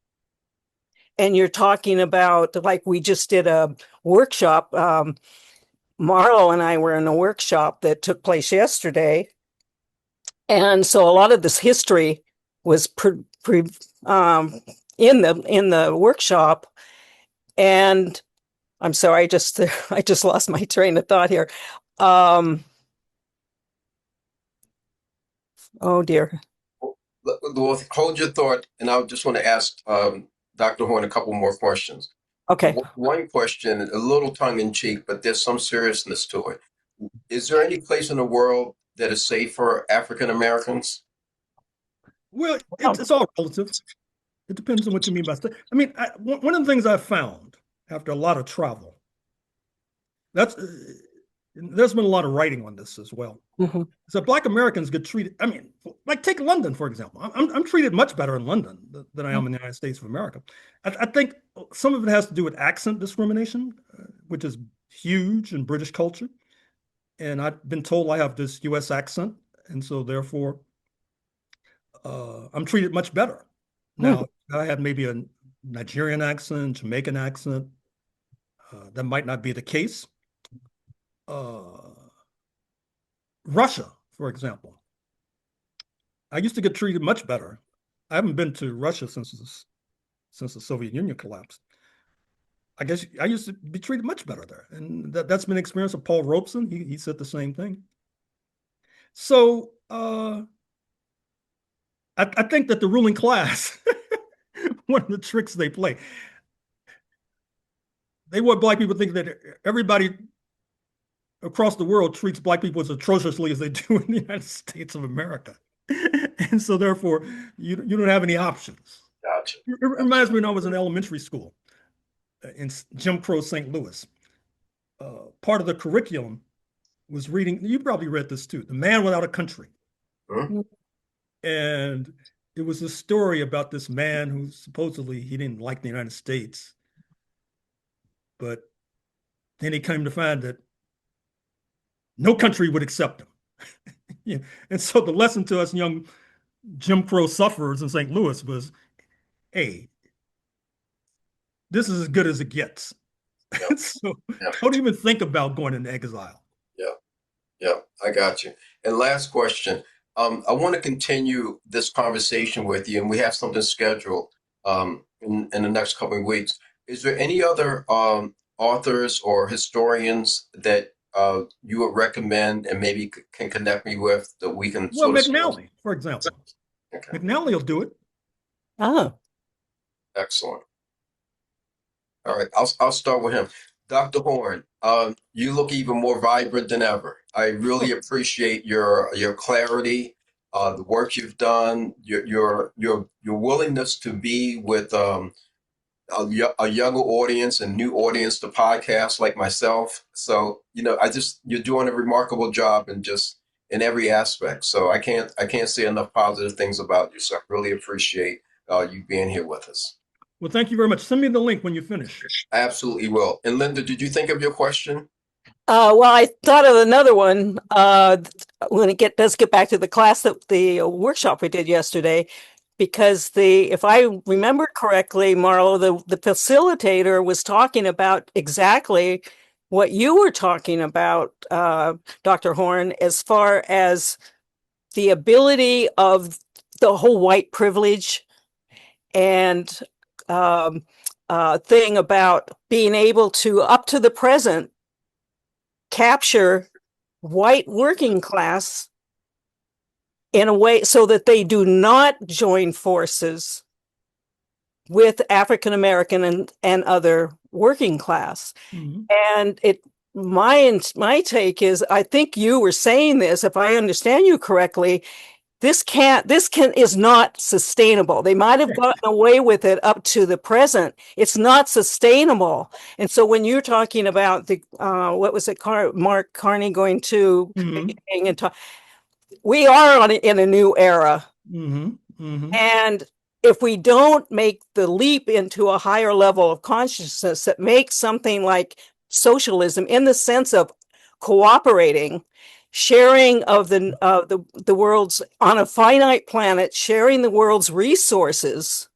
and you're talking about, like we just did a workshop, Marlo and I were in a workshop that took place yesterday. And so a lot of this history was in the workshop. And I'm sorry, I just lost my train of thought here. Oh dear. Well, hold your thought, and I just want to ask Dr. Horne a couple more questions. Okay. One question, a little tongue in cheek, but there's some seriousness to it. is there any place in the world that is safe for African Americans? Well, it's all relative. It depends on what you mean by state. I mean, one of the things I found after a lot of travel, that's there's been a lot of writing on this as well. Mhm. So Black Americans get treated. I mean, like take London for example. I'm treated much better in London than I am in the United States of America. I think some of it has to do with accent discrimination, which is huge in British culture. And I've been told I have this U.S. accent, and so therefore I'm treated much better. Now, I had maybe a Nigerian accent, Jamaican accent. That might not be the case. Russia, for example, I used to get treated much better. I haven't been to Russia since the Soviet Union collapsed. I guess I used to be treated much better there, and that's been the experience of Paul Robeson. He said the same thing. So I think that the ruling class, one of the tricks they play, they want Black people to think that everybody across the world treats Black people as atrociously as they do in the United States of America. And so therefore, you don't have any options. Gotcha. It reminds me when I was in elementary school in Jim Crow St. Louis. Part of the curriculum was reading, you probably read this too, The Man Without a Country. Hmm? And it was a story about this man who supposedly he didn't like the United States, but then he came to find that no country would accept him. Yeah. And so the lesson to us young Jim Crow sufferers in St. Louis was, hey, this is as good as it gets. Yep. So Yep. don't even think about going into exile. Yeah, I got you. And last question. I want to continue this conversation with you, and we have something scheduled in the next couple of weeks. Is there any other authors or historians that you would recommend and maybe can connect me with that we can Well, sort of McNally, for example. Okay. McNally will do it. Oh, Excellent. All right, I'll start with him. Dr. Horne, you look even more vibrant than ever. I really appreciate your clarity, the work you've done, your willingness to be with a younger audience and new audience to podcasts like myself. So you're doing a remarkable job in every aspect. So I can't say enough positive things about you. So I really appreciate you being here with us. Well, thank you very much. Send me the link when you finish. I absolutely will. And Linda, did you think of your question? well, I thought of another one. When it does get back to the class the workshop we did yesterday, because if I remember correctly, Marlo, the facilitator was talking about exactly what you were talking about, Dr. Horne, as far as the ability of the whole white privilege and thing about being able to, up to the present, capture white working class in a way so that they do not join forces with African American and other working class. Mhm. And my take is, I think you were saying this, if I understand you correctly, this is not sustainable. They might have gotten away with it up to the present. It's not sustainable. And so when you're talking about what was it, Mark Carney going to Mhm. and talk, we are in a new era. Mhm. Mhm. And if we don't make the leap into a higher level of consciousness that makes something like socialism, in the sense of cooperating, sharing of the world's, on a finite planet, sharing the world's resources,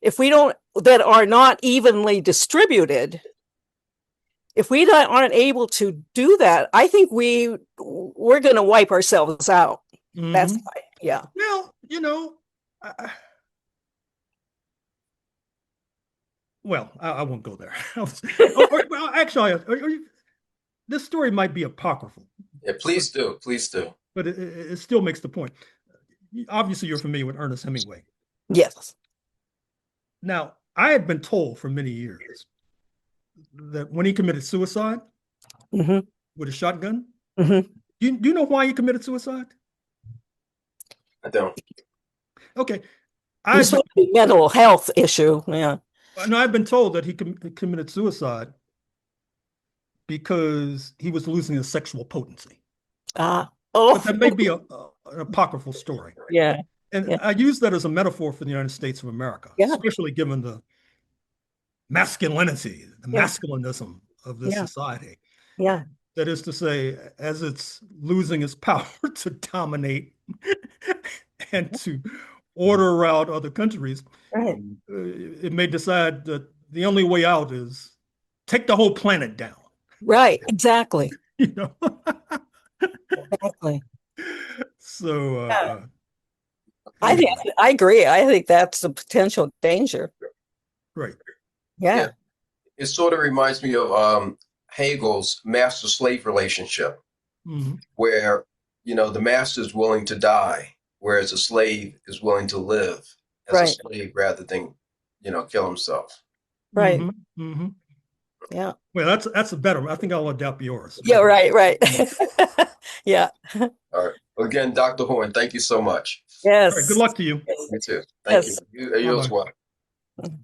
if we don't, that are not evenly distributed, if we aren't able to do that, I think we're going to wipe ourselves out. That's Mhm. yeah. Well, I won't go there. Well, actually, this story might be apocryphal, Yeah, please do. Please do. but it still makes the point. Obviously, you're familiar with Ernest Hemingway. Yes. Now, I had been told for many years that when he committed suicide Mhm. with a shotgun, Mhm. Do you know why he committed suicide? I don't. Okay. This would be a mental health issue. Yeah. No, I've been told that he committed suicide because he was losing his sexual potency. Oh, But that may be an apocryphal story. yeah. And Yeah. I use that as a metaphor for the United States of America, Yeah. especially given the masculinity, the Yeah. masculinism of this Yeah. society. Yeah. That is to say, as it's losing its power to dominate and to order around other countries, Right. it may decide that the only way out is take the whole planet down. Right. Exactly. You know. Exactly. So Yeah. anyway, I agree. I think that's a potential danger. right. Yeah. Yeah. It sort of reminds me of Hegel's master-slave relationship, Mhm. where the master is willing to die, whereas the slave is willing to live as a Right. slave rather than kill himself. Right. Mhm. Mhm. Yeah. Well, that's a better one. I think I'll adapt yours. Yeah. Right. Right. Yeah. All right. Again, Dr. Horne, thank you so much. All right. Good Yes. luck to you. You too. Thank you. Yes. You as Bye-bye. well.